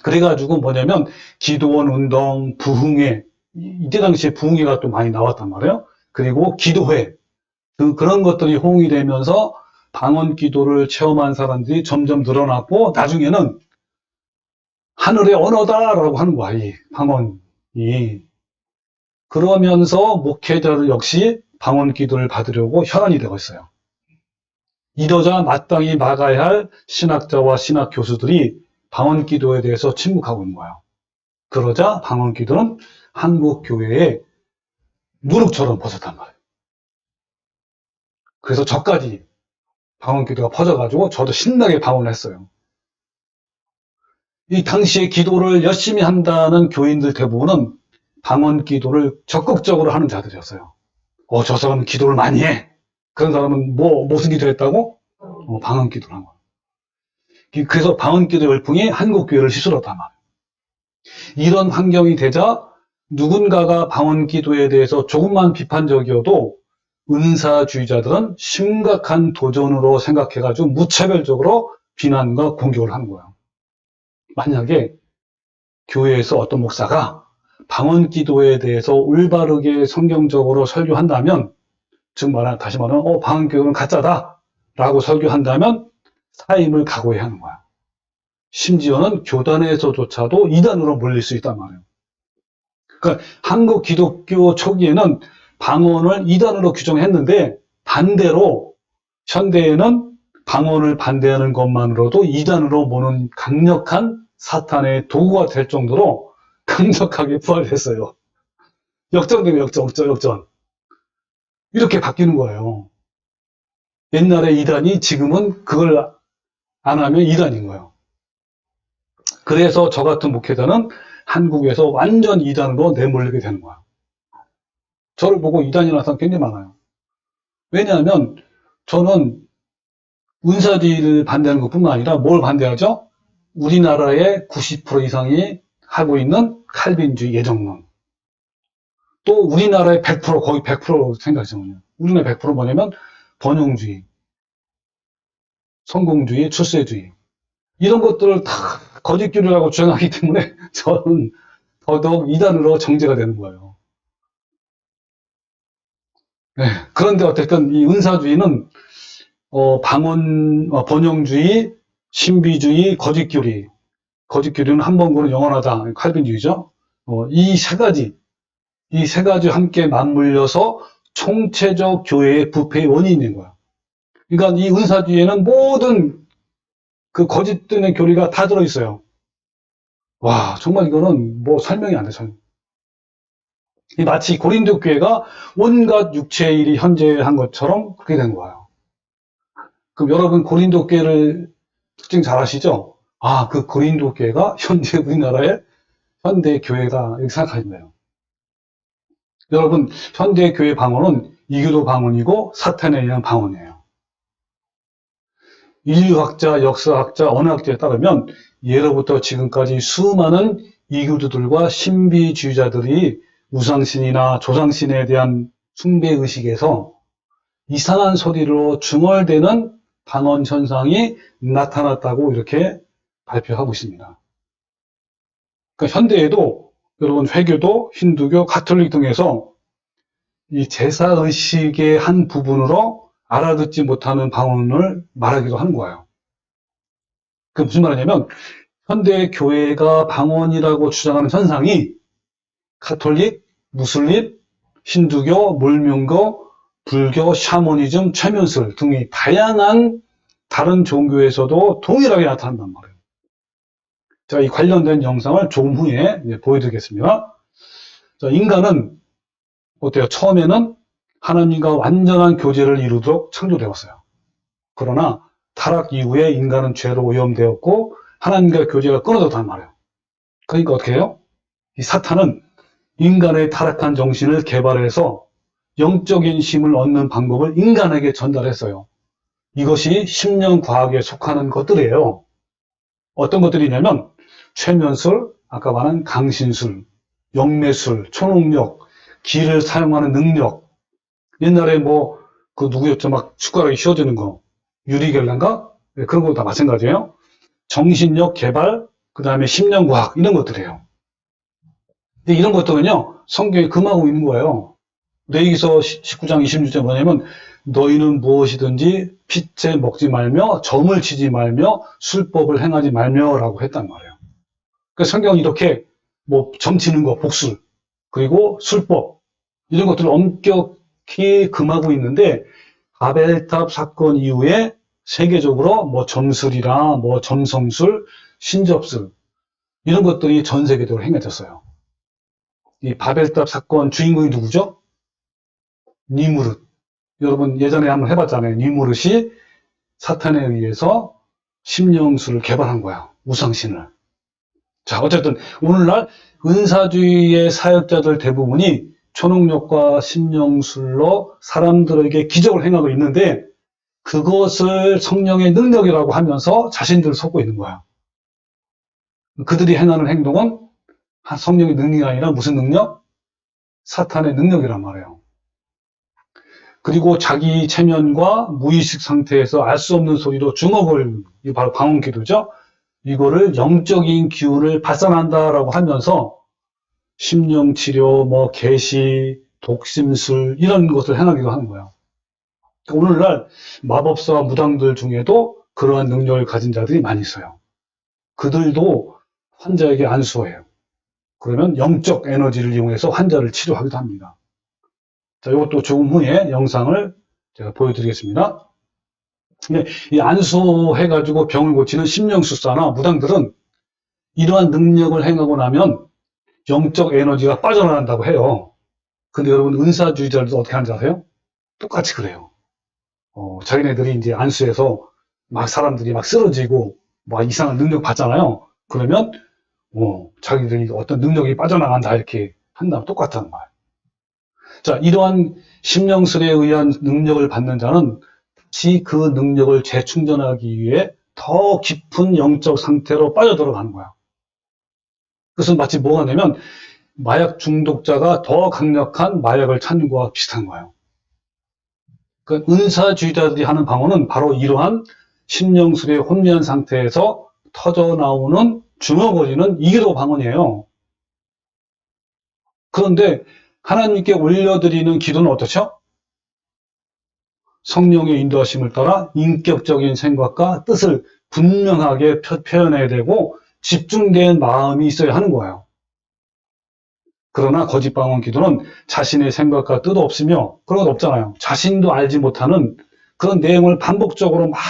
그래가지고 뭐냐면 기도원 운동, 부흥회, 이때 당시에 부흥회가 또 많이 나왔단 말이에요. 그리고 기도회, 그런 것들이 호응이 되면서 방언 기도를 체험한 사람들이 점점 늘어났고, 나중에는 하늘의 언어다라고 하는 거야, 이 방언이. 그러면서 목회자들 역시 방언 기도를 받으려고 혈안이 되고 있어요. 이러자 마땅히 막아야 할 신학자와 신학 교수들이 방언 기도에 대해서 침묵하고 있는 거예요. 그러자 방언 기도는 한국 교회에 누룩처럼 퍼졌단 말이에요. 그래서 저까지 방언 기도가 퍼져가지고 저도 신나게 방언을 했어요. 이 당시에 기도를 열심히 한다는 교인들 대부분은 방언 기도를 적극적으로 하는 자들이었어요. 저 사람은 기도를 많이 해. 그런 사람은 무슨 기도 했다고? 방언 기도를 한 거예요. 그래서 방언 기도 열풍이 한국 교회를 휩쓸었단 말이에요. 이런 환경이 되자 누군가가 방언 기도에 대해서 조금만 비판적이어도 은사주의자들은 심각한 도전으로 생각해가지고 무차별적으로 비난과 공격을 하는 거예요. 만약에 교회에서 어떤 목사가 방언 기도에 대해서 올바르게 성경적으로 설교한다면, 즉 다시 말하면 방언 기도는 가짜다 라고 설교한다면 사임을 각오해야 하는 거야. 심지어는 교단에서조차도 이단으로 몰릴 수 있단 말이에요. 그러니까 한국 기독교 초기에는 방언을 이단으로 규정했는데, 반대로 현대에는 방언을 반대하는 것만으로도 이단으로 보는 강력한 사탄의 도구가 될 정도로 강력하게 부활했어요. 역전되면 역전. 이렇게 바뀌는 거예요. 옛날에 이단이 지금은 그걸 안 하면 이단인 거예요. 그래서 저 같은 목회자는 한국에서 완전 이단으로 내몰리게 되는 거야. 저를 보고 이단이라는 사람 굉장히 많아요. 왜냐하면 저는 은사주의를 반대하는 것뿐만 아니라 뭘 반대하죠? 우리나라의 90% 이상이 하고 있는 칼빈주의 예정론. 또 우리나라의 100%, 거의 100% 생각하시면 우리나라 100% 뭐냐면 번영주의, 성공주의, 출세주의. 이런 것들을 다 거짓교리라고 주장하기 때문에 저는 더더욱 이단으로 정죄가 되는 거예요. 네, 그런데 어쨌든 이 은사주의는 번영주의, 신비주의, 거짓교리는 한 번 고는 영원하다. 칼빈주의죠. 이 세 가지 함께 맞물려서 총체적 교회의 부패의 원인인 거야. 그러니까 이 은사주의에는 모든 그 거짓된 교리가 다 들어있어요. 와, 정말 이거는 뭐 설명이 안 돼, 마치 고린도 교회가 온갖 육체의 일이 현재한 것처럼 그렇게 된 거예요. 그럼 여러분 고린도 교회를 특징 잘 아시죠? 아, 그 고린도 교회가 현재 우리나라의 현대 교회가 이렇게 생각하시네요. 여러분, 현대 교회 방언은 이교도 방언이고 사탄에 의한 방언이에요. 인류학자, 역사학자, 언어학자에 따르면 예로부터 지금까지 수많은 이교도들과 신비주의자들이 우상신이나 조상신에 대한 숭배의식에서 이상한 소리로 중얼대는 방언 현상이 나타났다고 이렇게 발표하고 있습니다. 그러니까 현대에도 여러분 회교도, 힌두교, 가톨릭 등에서 이 제사의식의 한 부분으로 알아듣지 못하는 방언을 말하기도 하는 거예요. 그게 무슨 말이냐면 현대 교회가 방언이라고 주장하는 현상이 가톨릭, 무슬림, 힌두교, 물명교, 불교, 샤머니즘, 최면술 등의 다양한 다른 종교에서도 동일하게 나타난단 말이에요. 제가 이 관련된 영상을 조금 후에 보여드리겠습니다. 자, 인간은 어때요? 처음에는 하나님과 완전한 교제를 이루도록 창조되었어요. 그러나 타락 이후에 인간은 죄로 오염되었고 하나님과 교제가 끊어졌단 말이에요. 그러니까 어떻게 해요? 이 사탄은 인간의 타락한 정신을 개발해서 영적인 힘을 얻는 방법을 인간에게 전달했어요. 이것이 심령과학에 속하는 것들이에요. 어떤 것들이냐면 최면술, 아까 말한 강신술, 영매술, 초능력, 기를 사용하는 능력. 옛날에 그 누구였죠? 막 숟가락이 휘어지는 거. 유리겔란가? 네, 그런 거 다 마찬가지예요. 정신력 개발, 그 다음에 심령과학, 이런 것들이에요. 근데 이런 것들은요, 성경에 금하고 있는 거예요. 레위기서 19장 26절 뭐냐면, 너희는 무엇이든지 핏째 먹지 말며, 점을 치지 말며, 술법을 행하지 말며, 라고 했단 말이에요. 그러니까 성경은 이렇게, 점 치는 거, 복술, 그리고 술법, 이런 것들을 엄격히 금하고 있는데, 바벨탑 사건 이후에 세계적으로 점술이나 점성술, 신접술, 이런 것들이 전 세계적으로 행해졌어요. 이 바벨탑 사건 주인공이 누구죠? 니무릇. 여러분 예전에 한번 해봤잖아요. 니무릇이 사탄에 의해서 심령술을 개발한 거야. 우상신을. 자, 어쨌든 오늘날 은사주의의 사역자들 대부분이 초능력과 심령술로 사람들에게 기적을 행하고 있는데 그것을 성령의 능력이라고 하면서 자신들을 속고 있는 거야. 그들이 행하는 행동은 성령의 능력이 아니라 무슨 능력? 사탄의 능력이란 말이에요. 그리고 자기 체면과 무의식 상태에서 알 수 없는 소리로 중업을, 이 바로 방언 기도죠. 이거를 영적인 기운을 발산한다라고 하면서 심령치료, 뭐 계시, 독심술 이런 것을 행하기도 하는 거예요. 오늘날 마법사와 무당들 중에도 그러한 능력을 가진 자들이 많이 있어요. 그들도 환자에게 안수해요. 그러면 영적 에너지를 이용해서 환자를 치료하기도 합니다. 자, 이것도 조금 후에 영상을 제가 보여드리겠습니다. 이 안수해가지고 병을 고치는 심령술사나 무당들은 이러한 능력을 행하고 나면 영적 에너지가 빠져나간다고 해요. 근데 여러분, 은사주의자들도 어떻게 하는지 아세요? 똑같이 그래요. 자기네들이 이제 안수해서 막 사람들이 막 쓰러지고 막 이상한 능력 받잖아요. 그러면 자기들이 어떤 능력이 빠져나간다 이렇게 한다면 똑같다는 거예요. 자, 이러한 심령술에 의한 능력을 받는 자는 다시 그 능력을 재충전하기 위해 더 깊은 영적 상태로 빠져들어가는 거야. 그것은 마치 뭐가 되면 마약 중독자가 더 강력한 마약을 찾는 거와 비슷한 거예요. 그 은사주의자들이 하는 방어는 바로 이러한 심령술의 혼미한 상태에서 터져 나오는 중어거리는 이기도 방언이에요. 그런데 하나님께 올려드리는 기도는 어떻죠? 성령의 인도하심을 따라 인격적인 생각과 뜻을 분명하게 표현해야 되고 집중된 마음이 있어야 하는 거예요. 그러나 거짓 방언 기도는 자신의 생각과 뜻 없으며 그런 것 없잖아요. 자신도 알지 못하는 그런 내용을 반복적으로 막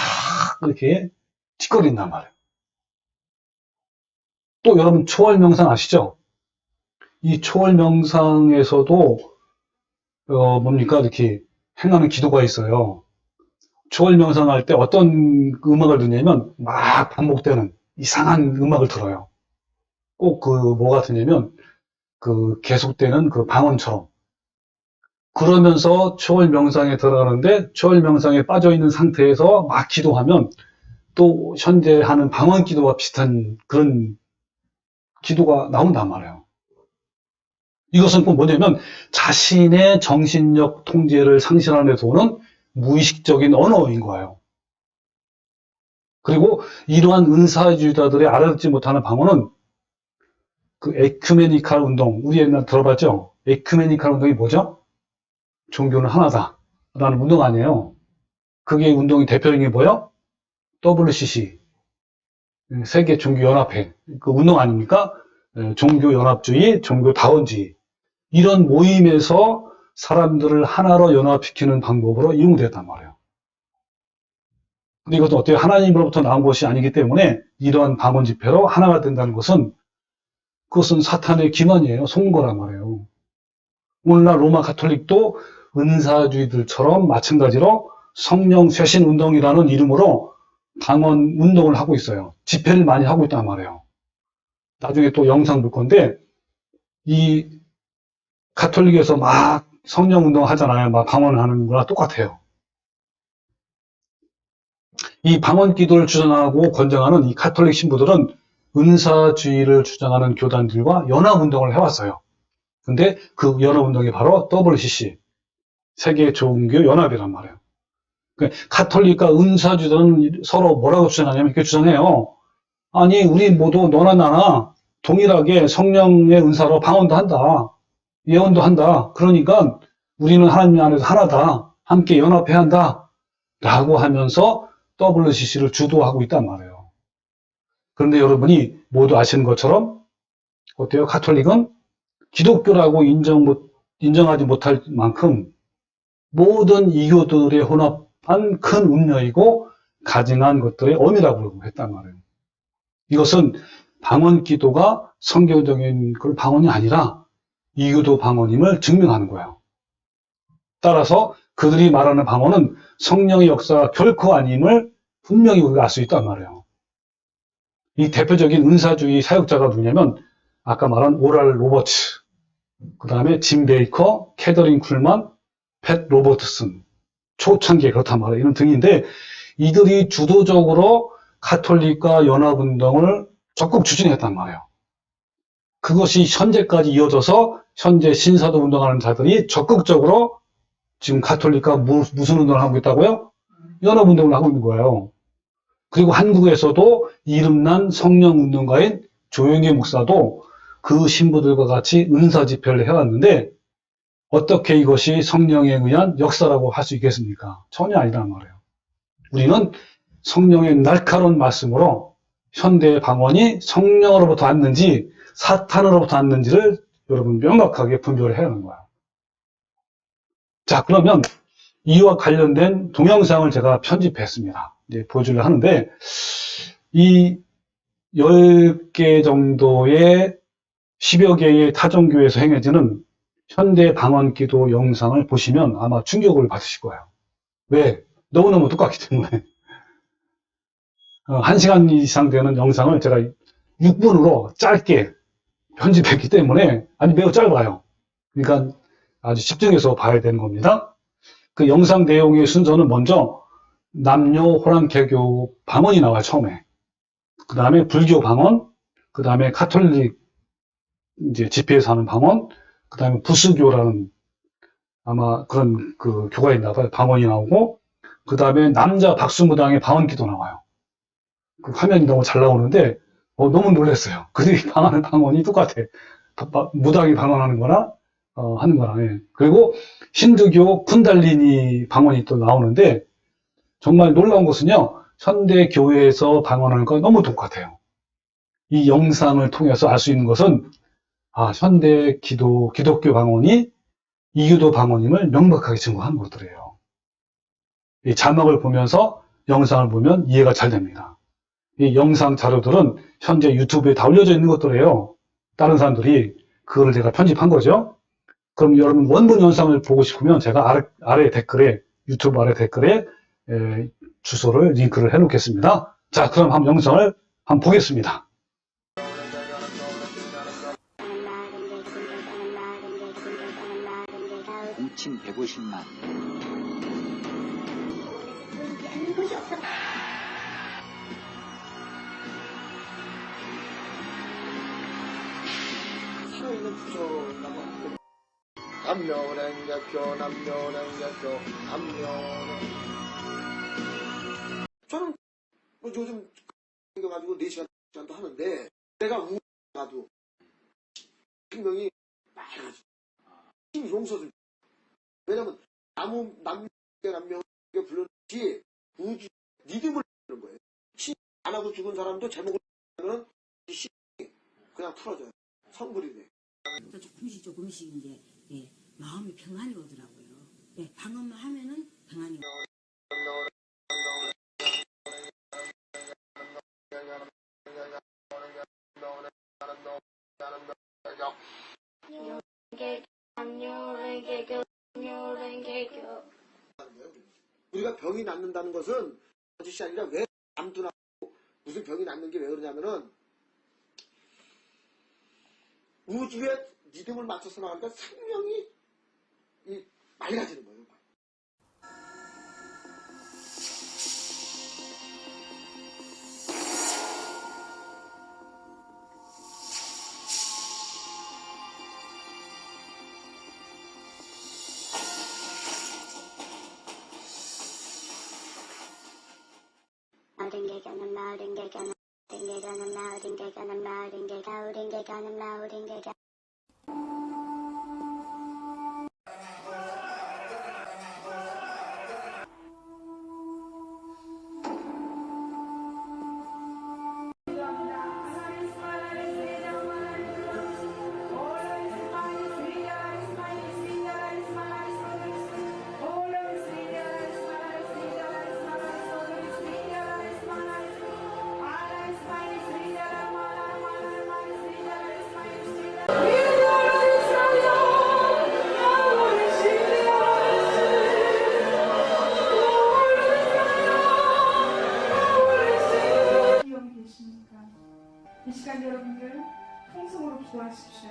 이렇게 찌꺼린단 말이에요. 또 여러분 초월 명상 아시죠? 이 초월 명상에서도 뭡니까 이렇게 행하는 기도가 있어요. 초월 명상할 때 어떤 음악을 듣냐면 막 반복되는 이상한 음악을 들어요. 꼭 그 뭐 같으냐면 그 계속되는 그 방언처럼. 그러면서 초월 명상에 들어가는데 초월 명상에 빠져 있는 상태에서 막 기도하면 또 현재 하는 방언 기도와 비슷한 그런 기도가 나온단 말이에요. 이것은 꼭 뭐냐면 자신의 정신력 통제를 상실한 데서 오는 무의식적인 언어인 거예요. 그리고 이러한 은사주의자들의 알아듣지 못하는 방언은 그 에큐메니칼 운동, 우리 옛날 들어봤죠? 에큐메니칼 운동이 뭐죠? 종교는 하나다 라는 운동 아니에요. 그게 운동의 대표적인 게 뭐예요? WCC, 세계 종교연합회, 그 운동 아닙니까? 종교연합주의, 종교다원주의 이런 모임에서 사람들을 하나로 연합시키는 방법으로 이용됐단 말이에요. 근데 이것도 어때요? 하나님으로부터 나온 것이 아니기 때문에 이러한 방언 집회로 하나가 된다는 것은 그것은 사탄의 기만이에요. 속는 말이에요. 오늘날 로마 가톨릭도 은사주의들처럼 마찬가지로 성령 쇄신 운동이라는 이름으로 방언 운동을 하고 있어요. 집회를 많이 하고 있단 말이에요. 나중에 또 영상 볼 건데 이 가톨릭에서 막 성령 운동 하잖아요. 막 방언하는 거랑 똑같아요. 이 방언 기도를 주장하고 권장하는 이 가톨릭 신부들은 은사주의를 주장하는 교단들과 연합운동을 해왔어요. 근데 그 연합운동이 바로 WCC, 세계 종교 연합이란 말이에요. 가톨릭과 은사주의들은 서로 뭐라고 주장하냐면 이렇게 주장해요. 아니, 우리 모두 너나 나나 동일하게 성령의 은사로 방언도 한다. 예언도 한다. 그러니까 우리는 하나님 안에서 하나다. 함께 연합해야 한다. 라고 하면서 WCC를 주도하고 있단 말이에요. 그런데 여러분이 모두 아시는 것처럼 어때요? 가톨릭은 기독교라고 인정하지 못할 만큼 모든 이교들의 혼합한 큰 운명이고 가증한 것들의 엄이라고 했단 말이에요. 이것은 방언 기도가 성경적인 그 방언이 아니라 이교도 방언임을 증명하는 거예요. 따라서 그들이 말하는 방언은 성령의 역사가 결코 아님을 분명히 우리가 알 수 있단 말이에요. 이 대표적인 은사주의 사역자가 누구냐면 아까 말한 오랄 로버츠, 그 다음에 짐 베이커, 캐더린 쿨만, 팻 로버트슨, 초창기에 그렇단 말이에요. 이런 등인데 이들이 주도적으로 가톨릭과 연합운동을 적극 추진했단 말이에요. 그것이 현재까지 이어져서 현재 신사도 운동하는 자들이 적극적으로 지금 가톨릭과 무슨 운동을 하고 있다고요? 연합운동을 하고 있는 거예요. 그리고 한국에서도 이름난 성령운동가인 조영기 목사도 그 신부들과 같이 은사 집회를 해왔는데 어떻게 이것이 성령에 의한 역사라고 할 수 있겠습니까? 전혀 아니란 말이에요. 우리는 성령의 날카로운 말씀으로 현대의 방언이 성령으로부터 왔는지 사탄으로부터 왔는지를 여러분 명확하게 분별을 해야 하는 거야. 자, 그러면 이와 관련된 동영상을 제가 편집했습니다. 이제 보여주려 하는데, 이 10개 정도의 10여 개의 타종교에서 행해지는 현대 방언 기도 영상을 보시면 아마 충격을 받으실 거예요. 왜? 너무너무 똑같기 때문에. 1시간 이상 되는 영상을 제가 6분으로 짧게 편집했기 때문에 아니 매우 짧아요. 그러니까 아주 집중해서 봐야 되는 겁니다. 그 영상 내용의 순서는 먼저 남녀 호랑개교 방언이 나와요. 처음에. 그 다음에 불교 방언, 그 다음에 카톨릭 이제 집회에서 하는 방언, 그 다음에 부스교라는 아마 그런 그 교가 있나 봐요. 방언이 나오고, 그 다음에 남자 박수무당의 방언기도 나와요. 그 화면이 너무 잘 나오는데 너무 놀랐어요. 그들이 방언하는 방언이 똑같아. 무당이 방언하는 거나 하는 거나. 예. 그리고 힌두교 쿤달리니 방언이 또 나오는데 정말 놀라운 것은요. 현대 교회에서 방언하는 건 너무 똑같아요. 이 영상을 통해서 알 수 있는 것은 현대 기독교 방언이 이교도 방언임을 명백하게 증거하는 것들이에요. 이 자막을 보면서 영상을 보면 이해가 잘 됩니다. 이 영상 자료들은 현재 유튜브에 다 올려져 있는 것들이에요. 다른 사람들이 그거를 제가 편집한 거죠. 그럼 여러분 원본 영상을 보고 싶으면 제가 아래 댓글에 유튜브 아래 댓글에 주소를 링크를 해 놓겠습니다. 자, 그럼 한번 영상을 한번 보겠습니다. 공침 150만. 남녀랭개교 남녀랭개교 남녀랭 저는 뭐 요즘 가지고 4시간도 하는데 내가 우가도 생명이 맑아져. 힘이 용서 좀. 왜냐면 남녀 불렀지 우주 리듬을 부르는 거예요. 시 안 하고 죽은 사람도 제목을 부르면 시 그냥 풀어져요. 성불이 돼. 조금씩 이제 마음이 평안이 오더라고요. 방언만 하면은 평안이 오고. 우리가 병이 낫는다는 것은 아저씨 아니라 왜 암도 낫고 무슨 병이 낫는 게 왜 그러냐면은 우주의 리듬을 맞춰서 나가니까 생명이 맑아지는 거예요. 이 시간 여러분들 통성으로 기도하십시오.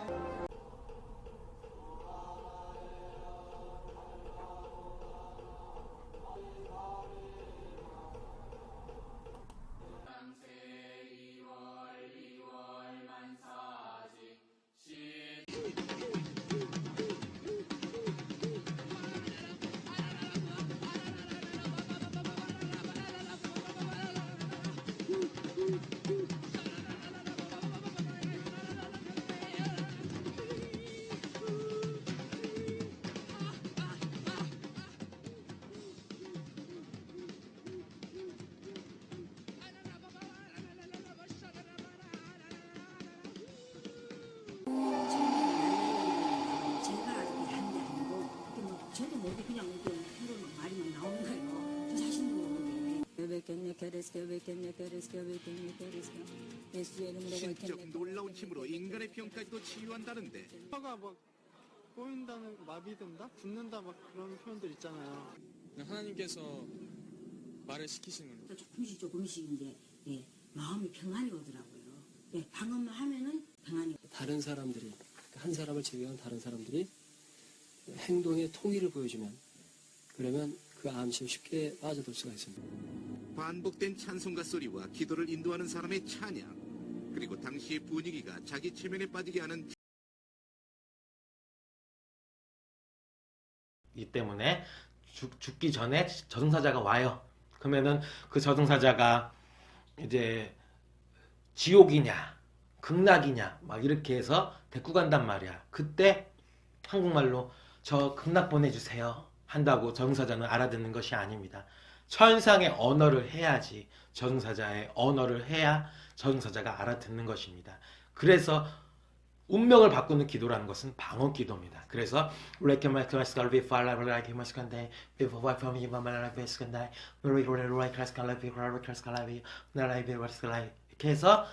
신적 놀라운 힘으로 인간의 병까지도 치유한다는데 혀가 막 꼬인다는, 마비된다? 붓는다 막 그런 표현들 있잖아요. 하나님께서 말을 시키시는 거예요. 조금씩 이제 마음이 평안이 오더라고요. 방언만 하면은 평안이. 다른 사람들이, 한 사람을 제외한 다른 사람들이 행동의 통일을 보여주면, 그러면 그 암시에 쉽게 빠져들 수가 있습니다. 반복된 찬송가 소리와 기도를 인도하는 사람의 찬양, 그리고 당시의 분위기가 자기 체면에 빠지게 하는 이 때문에 죽기 전에 저승사자가 와요. 그러면은 그 저승사자가 이제 지옥이냐 극락이냐 막 이렇게 해서 데리고 간단 말이야. 그때 한국말로 저 극락 보내주세요 한다고 저승사자는 알아듣는 것이 아닙니다. 천상의 언어를 해야지, 저승사자의 언어를 해야 저승사자가 알아듣는 것입니다. 그래서 운명을 바꾸는 기도라는 것은 방언 기도입니다. 그래서 이렇게 해서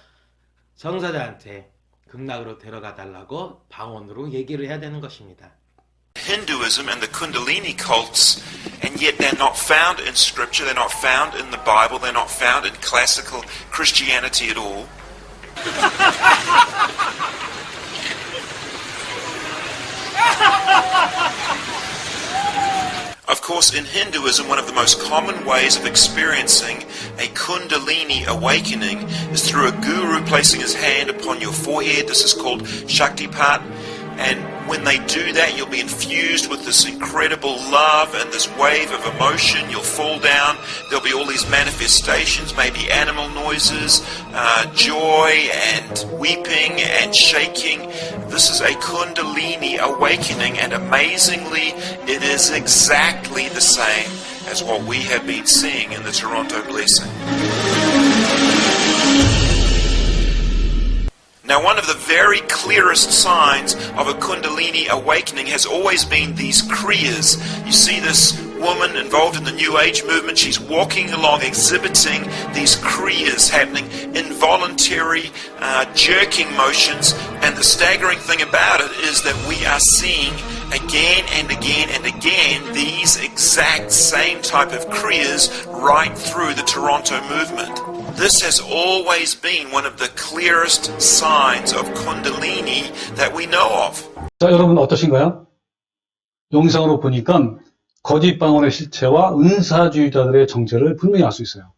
저승사자한테 극락으로 데려가 달라고 방언으로 얘기를 해야 되는 것입니다. Hinduism and the Kundalini cults, and yet they're not found in Scripture, they're not found in the Bible, they're not found in classical Christianity at all. Of course, in Hinduism, one of the most common ways of experiencing a Kundalini awakening is through a guru placing his hand upon your forehead. This is called Shaktipat. And when they do that, you'll be infused with this incredible love and this wave of emotion. You'll fall down. There'll be all these manifestations, maybe animal noises, joy and weeping and shaking. This is a Kundalini awakening, and amazingly, it is exactly the same as what we have been seeing in the Toronto Blessing. Now, one of the very clearest signs of a Kundalini awakening has always been these Kriyas. You see this woman involved in the New Age movement, she's walking along exhibiting these Kriyas happening, involuntary jerking motions, and the staggering thing about it is that we are seeing again and again and again these exact same type of Kriyas right through the Toronto movement. This has always been one of the clearest signs of Kundalini that we know of. 자, 여러분 어떠신가요? 영상으로 보니까 거짓 방언의 실체와 은사주의자들의 정체를 분명히 알 수 있어요.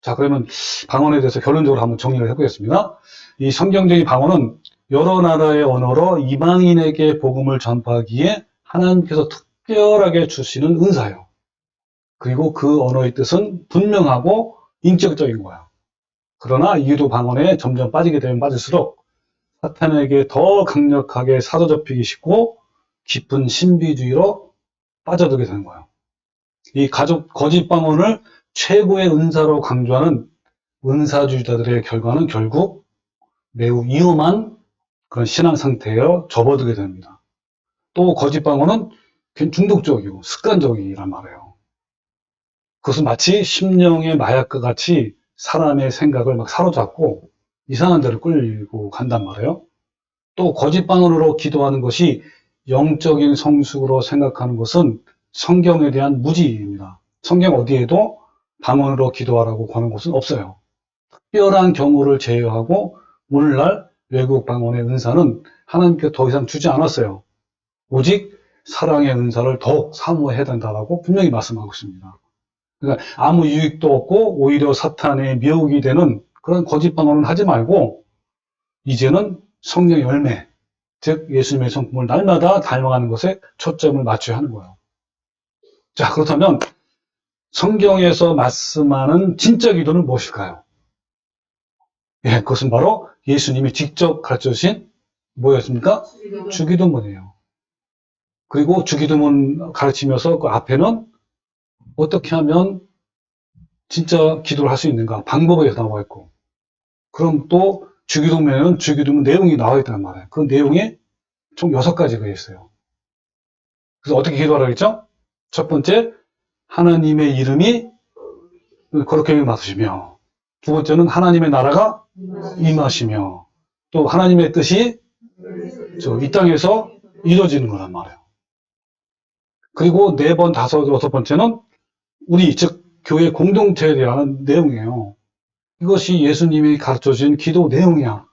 자, 그러면 방언에 대해서 결론적으로 한번 정리를 해보겠습니다. 이 성경적인 방언은 여러 나라의 언어로 이방인에게 복음을 전파하기에 하나님께서 특별하게 주시는 은사예요. 그리고 그 언어의 뜻은 분명하고 인격적인 거야. 그러나 이유도 방언에 점점 빠지게 되면 빠질수록 사탄에게 더 강력하게 사로잡히기 쉽고 깊은 신비주의로 빠져들게 되는 거예요. 이 거짓 방언을 최고의 은사로 강조하는 은사주의자들의 결과는 결국 매우 위험한 그런 신앙 상태에 접어들게 됩니다. 또 거짓 방언은 중독적이고 습관적이란 말이에요. 그것은 마치 심령의 마약과 같이 사람의 생각을 막 사로잡고 이상한 데로 끌고 간단 말이에요. 또 거짓 방언으로 기도하는 것이 영적인 성숙으로 생각하는 것은 성경에 대한 무지입니다. 성경 어디에도 방언으로 기도하라고 권한 것은 없어요. 특별한 경우를 제외하고 오늘날 외국 방언의 은사는 하나님께 더 이상 주지 않았어요. 오직 사랑의 은사를 더욱 사모해야 된다고 분명히 말씀하고 있습니다. 그러니까 아무 유익도 없고 오히려 사탄의 미혹이 되는 그런 거짓 방언은 하지 말고 이제는 성령의 열매, 즉 예수님의 성품을 날마다 닮아가는 것에 초점을 맞춰야 하는 거예요. 자, 그렇다면 성경에서 말씀하는 진짜 기도는 무엇일까요? 예, 그것은 바로 예수님이 직접 가르쳐주신 뭐였습니까? 주기도문이에요. 그리고 주기도문 가르치면서 그 앞에는 어떻게 하면 진짜 기도를 할 수 있는가 방법에 나와 있고, 그럼 또 주기도문에는 주기도문 내용이 나와 있단 말이에요. 그 내용이 총 6가지가 있어요. 그래서 어떻게 기도하라고 했죠? 첫 번째, 하나님의 이름이 거룩히 여김을 받으시며, 두 번째는 하나님의 나라가 임하시며, 또 하나님의 뜻이 이 땅에서 이루어지는 거란 말이에요. 그리고 네 번, 다섯, 여섯 번째는 우리, 즉 교회 공동체에 대한 내용이에요. 이것이 예수님이 가르쳐주신 기도 내용이야.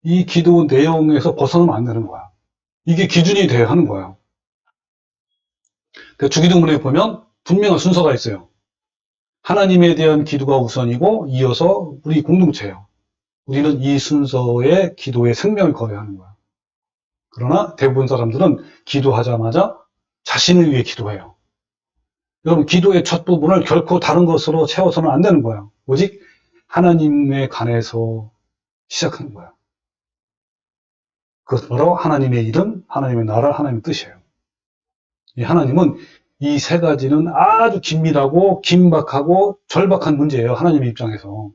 이 기도 내용에서 벗어나면 안 되는 거야. 이게 기준이 돼야 하는 거예요. 주기도문에 보면 분명한 순서가 있어요. 하나님에 대한 기도가 우선이고 이어서 우리 공동체예요. 우리는 이 순서의 기도에 생명을 걸어야 하는 거야. 그러나 대부분 사람들은 기도하자마자 자신을 위해 기도해요. 여러분, 기도의 첫 부분을 결코 다른 것으로 채워서는 안 되는 거예요. 오직 하나님에 관해서 시작하는 거예요. 그것 바로 하나님의 이름, 하나님의 나라, 하나님의 뜻이에요. 이 하나님은 이 세 가지는 아주 긴밀하고 긴박하고 절박한 문제예요. 하나님의 입장에서.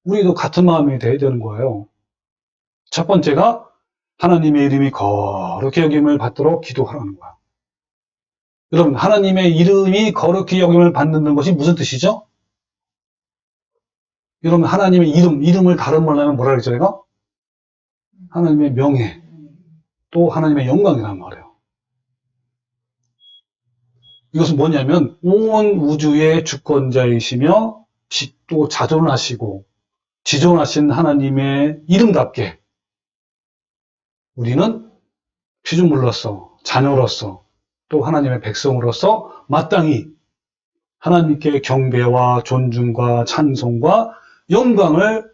우리도 같은 마음이 돼야 되는 거예요. 첫 번째가 하나님의 이름이 거룩히 여김을 받도록 기도하라는 거야. 여러분, 하나님의 이름이 거룩히 여김을 받는 것이 무슨 뜻이죠? 여러분, 하나님의 이름을 다른 말로 하면 뭐라 그랬죠, 내가? 하나님의 명예, 또 하나님의 영광이란 말이에요. 이것은 뭐냐면 온 우주의 주권자이시며 또 자존하시고 지존하신 하나님의 이름답게 우리는 피조물로서, 자녀로서, 또 하나님의 백성으로서 마땅히 하나님께 경배와 존중과 찬송과 영광을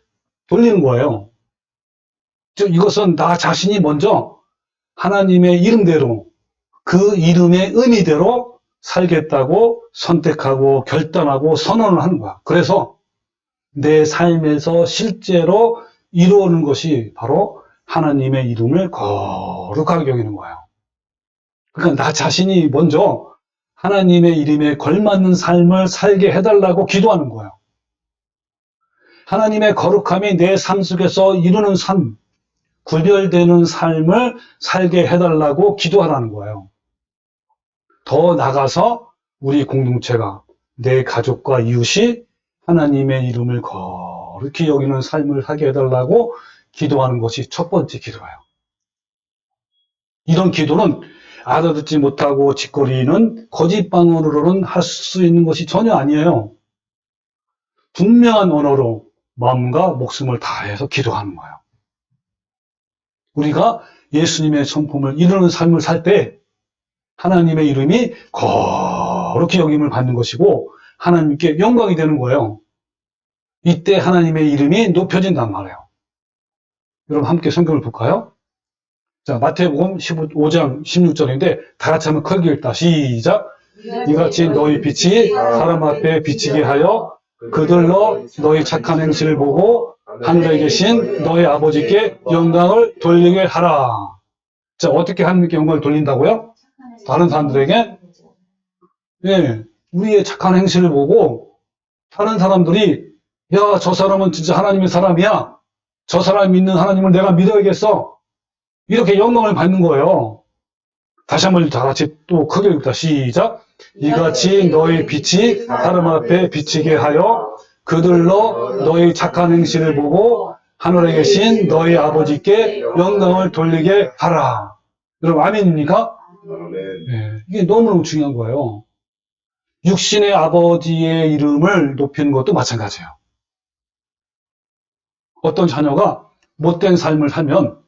돌리는 거예요. 즉 이것은 나 자신이 먼저 하나님의 이름대로, 그 이름의 의미대로 살겠다고 선택하고 결단하고 선언을 하는 거야. 그래서 내 삶에서 실제로 이루어오는 것이 바로 하나님의 이름을 거룩하게 여기는 거예요. 그러니까 나 자신이 먼저 하나님의 이름에 걸맞는 삶을 살게 해달라고 기도하는 거예요. 하나님의 거룩함이 내 삶 속에서 이루는 삶, 구별되는 삶을 살게 해달라고 기도하라는 거예요. 더 나아가서 우리 공동체가, 내 가족과 이웃이 하나님의 이름을 거룩히 여기는 삶을 살게 해달라고 기도하는 것이 첫 번째 기도예요. 이런 기도는 알아듣지 못하고 짓거리는 거짓방언으로는 할 수 있는 것이 전혀 아니에요. 분명한 언어로 마음과 목숨을 다해서 기도하는 거예요. 우리가 예수님의 성품을 이루는 삶을 살 때 하나님의 이름이 거룩히 여김을 받는 것이고 하나님께 영광이 되는 거예요. 이때 하나님의 이름이 높여진단 말이에요. 여러분 함께 성경을 볼까요? 자, 마태복음 15장 16절인데 다 같이 한번 크게 읽다. 시작. 이같이 너희 빛이 사람 앞에 비치게 하여 그들로 너희 착한 행실을 보고 하늘에 계신 너희 아버지께 영광을 돌리게 하라. 자, 어떻게 하나님께 영광을 돌린다고요? 다른 사람들에게? 예, 우리의 착한 행실을 보고 다른 사람들이 야, 저 사람은 진짜 하나님의 사람이야. 저 사람이 믿는 하나님을 내가 믿어야겠어. 이렇게 영광을 받는 거예요. 다시 한번 다 같이 또 크게 읽다. 시작. 이같이 너희 빛이 사람 앞에 비치게 하여 그들로 너희 착한 행실을 보고 하늘에 계신 너희 아버지께 영광을 돌리게 하라. 여러분 아멘입니까? 네, 이게 너무너무 중요한 거예요. 육신의 아버지의 이름을 높이는 것도 마찬가지예요. 어떤 자녀가 못된 삶을 살면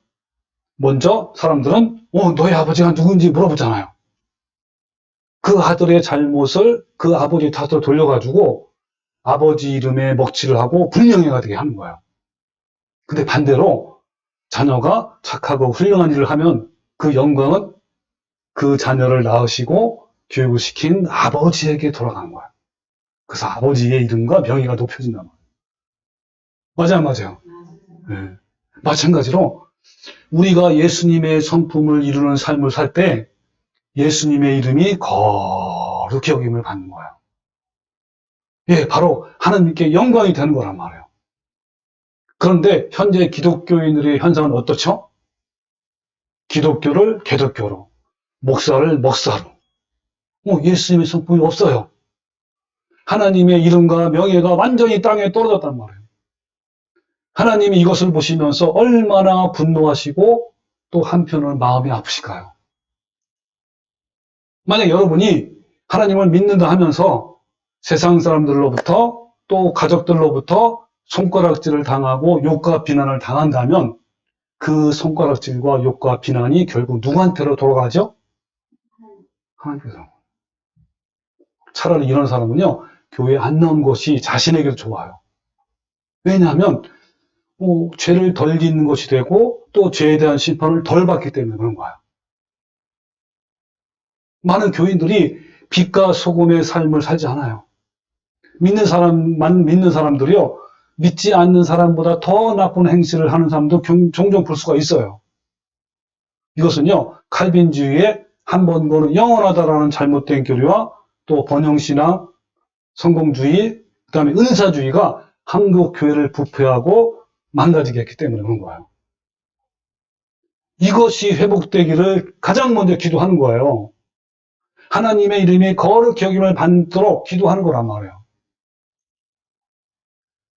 먼저 사람들은 너희 아버지가 누군지 물어보잖아요. 그 아들의 잘못을 그 아버지 탓으로 돌려가지고 아버지 이름에 먹칠을 하고 불명예가 되게 하는 거예요. 근데 반대로 자녀가 착하고 훌륭한 일을 하면 그 영광은 그 자녀를 낳으시고 교육을 시킨 아버지에게 돌아가는 거예요. 그래서 아버지의 이름과 명예가 높여진단 말이에요. 맞아요. 네. 마찬가지로 우리가 예수님의 성품을 이루는 삶을 살 때 예수님의 이름이 거룩히 여김을 받는 거예요. 예, 바로 하나님께 영광이 되는 거란 말이에요. 그런데 현재 기독교인들의 현상은 어떻죠? 기독교를 개독교로, 목사를 목사로. 예수님의 성품이 없어요. 하나님의 이름과 명예가 완전히 땅에 떨어졌단 말이에요. 하나님이 이것을 보시면서 얼마나 분노하시고 또 한편으로는 마음이 아프실까요? 만약 여러분이 하나님을 믿는다 하면서 세상 사람들로부터 또 가족들로부터 손가락질을 당하고 욕과 비난을 당한다면 그 손가락질과 욕과 비난이 결국 누구한테로 돌아가죠? 하나님께서. 차라리 이런 사람은요, 교회에 안 나온 것이 자신에게도 좋아요. 왜냐하면 죄를 덜 짓는 것이 되고 또 죄에 대한 심판을 덜 받기 때문에 그런 거예요. 많은 교인들이 빛과 소금의 삶을 살지 않아요. 믿는 사람들이요, 믿지 않는 사람보다 더 나쁜 행실을 하는 사람도 종종 볼 수가 있어요. 이것은요, 칼빈주의의 한 번 보는 영원하다라는 잘못된 교리와 또 번영신앙, 성공주의, 그 다음에 은사주의가 한국 교회를 부패하고 망가지게 했기 때문에 그런 거예요. 이것이 회복되기를 가장 먼저 기도하는 거예요. 하나님의 이름이 거룩히 여김을 받도록 기도하는 거란 말이에요.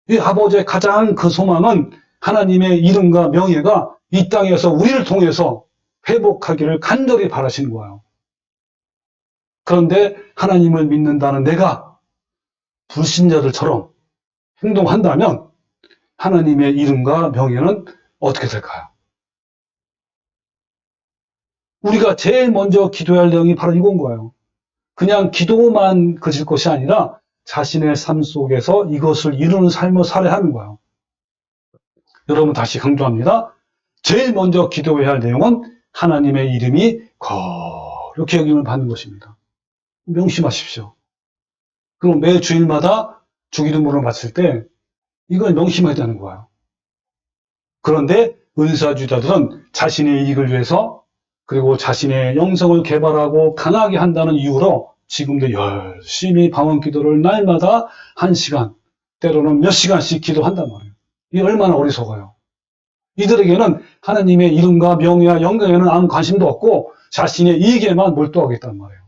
이 아버지의 가장 그 소망은 하나님의 이름과 명예가 이 땅에서 우리를 통해서 회복하기를 간절히 바라시는 거예요. 그런데 하나님을 믿는다는 내가 불신자들처럼 행동한다면 하나님의 이름과 명예는 어떻게 될까요? 우리가 제일 먼저 기도해야 할 내용이 바로 이건 거예요. 그냥 기도만 그칠 것이 아니라 자신의 삶 속에서 이것을 이루는 삶을 살아야 하는 거예요. 여러분 다시 강조합니다. 제일 먼저 기도해야 할 내용은 하나님의 이름이 거룩히 여김을 받는 것입니다. 명심하십시오. 그럼 매 주일마다 주기도문을 마칠 때 이걸 명심해야 되는 거예요. 그런데 은사주의자들은 자신의 이익을 위해서 그리고 자신의 영성을 개발하고 강하게 한다는 이유로 지금도 열심히 방언 기도를 날마다 1시간, 때로는 몇 시간씩 기도한단 말이에요. 이게 얼마나 어리석어요. 이들에게는 하나님의 이름과 명예와 영광에는 아무 관심도 없고 자신의 이익에만 몰두하겠단 말이에요.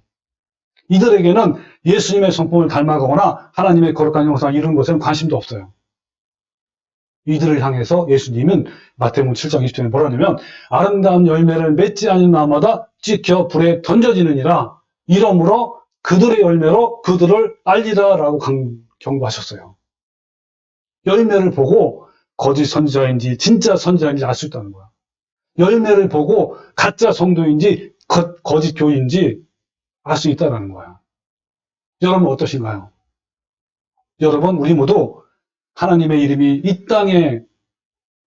이들에게는 예수님의 성품을 닮아가거나 하나님의 거룩한 형상을 이루는 것에는 관심도 없어요. 이들을 향해서 예수님은 마태복음 7장 20절에 뭐라 하냐면 아름다운 열매를 맺지 않는 나무마다 찍혀 불에 던져지느니라 이러므로 그들의 열매로 그들을 알리라 라고 경고하셨어요. 열매를 보고 거짓 선지자인지 진짜 선지자인지 알 수 있다는 거야. 열매를 보고 가짜 성도인지 거짓 교인지 알 수 있다는 거야. 여러분 어떠신가요? 여러분 우리 모두 하나님의 이름이 이 땅에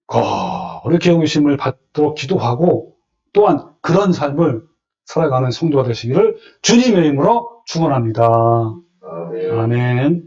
거룩히 여기심을 받도록 기도하고 또한 그런 삶을 살아가는 성도가 되시기를 주님의 이름으로 축원합니다. 아멘.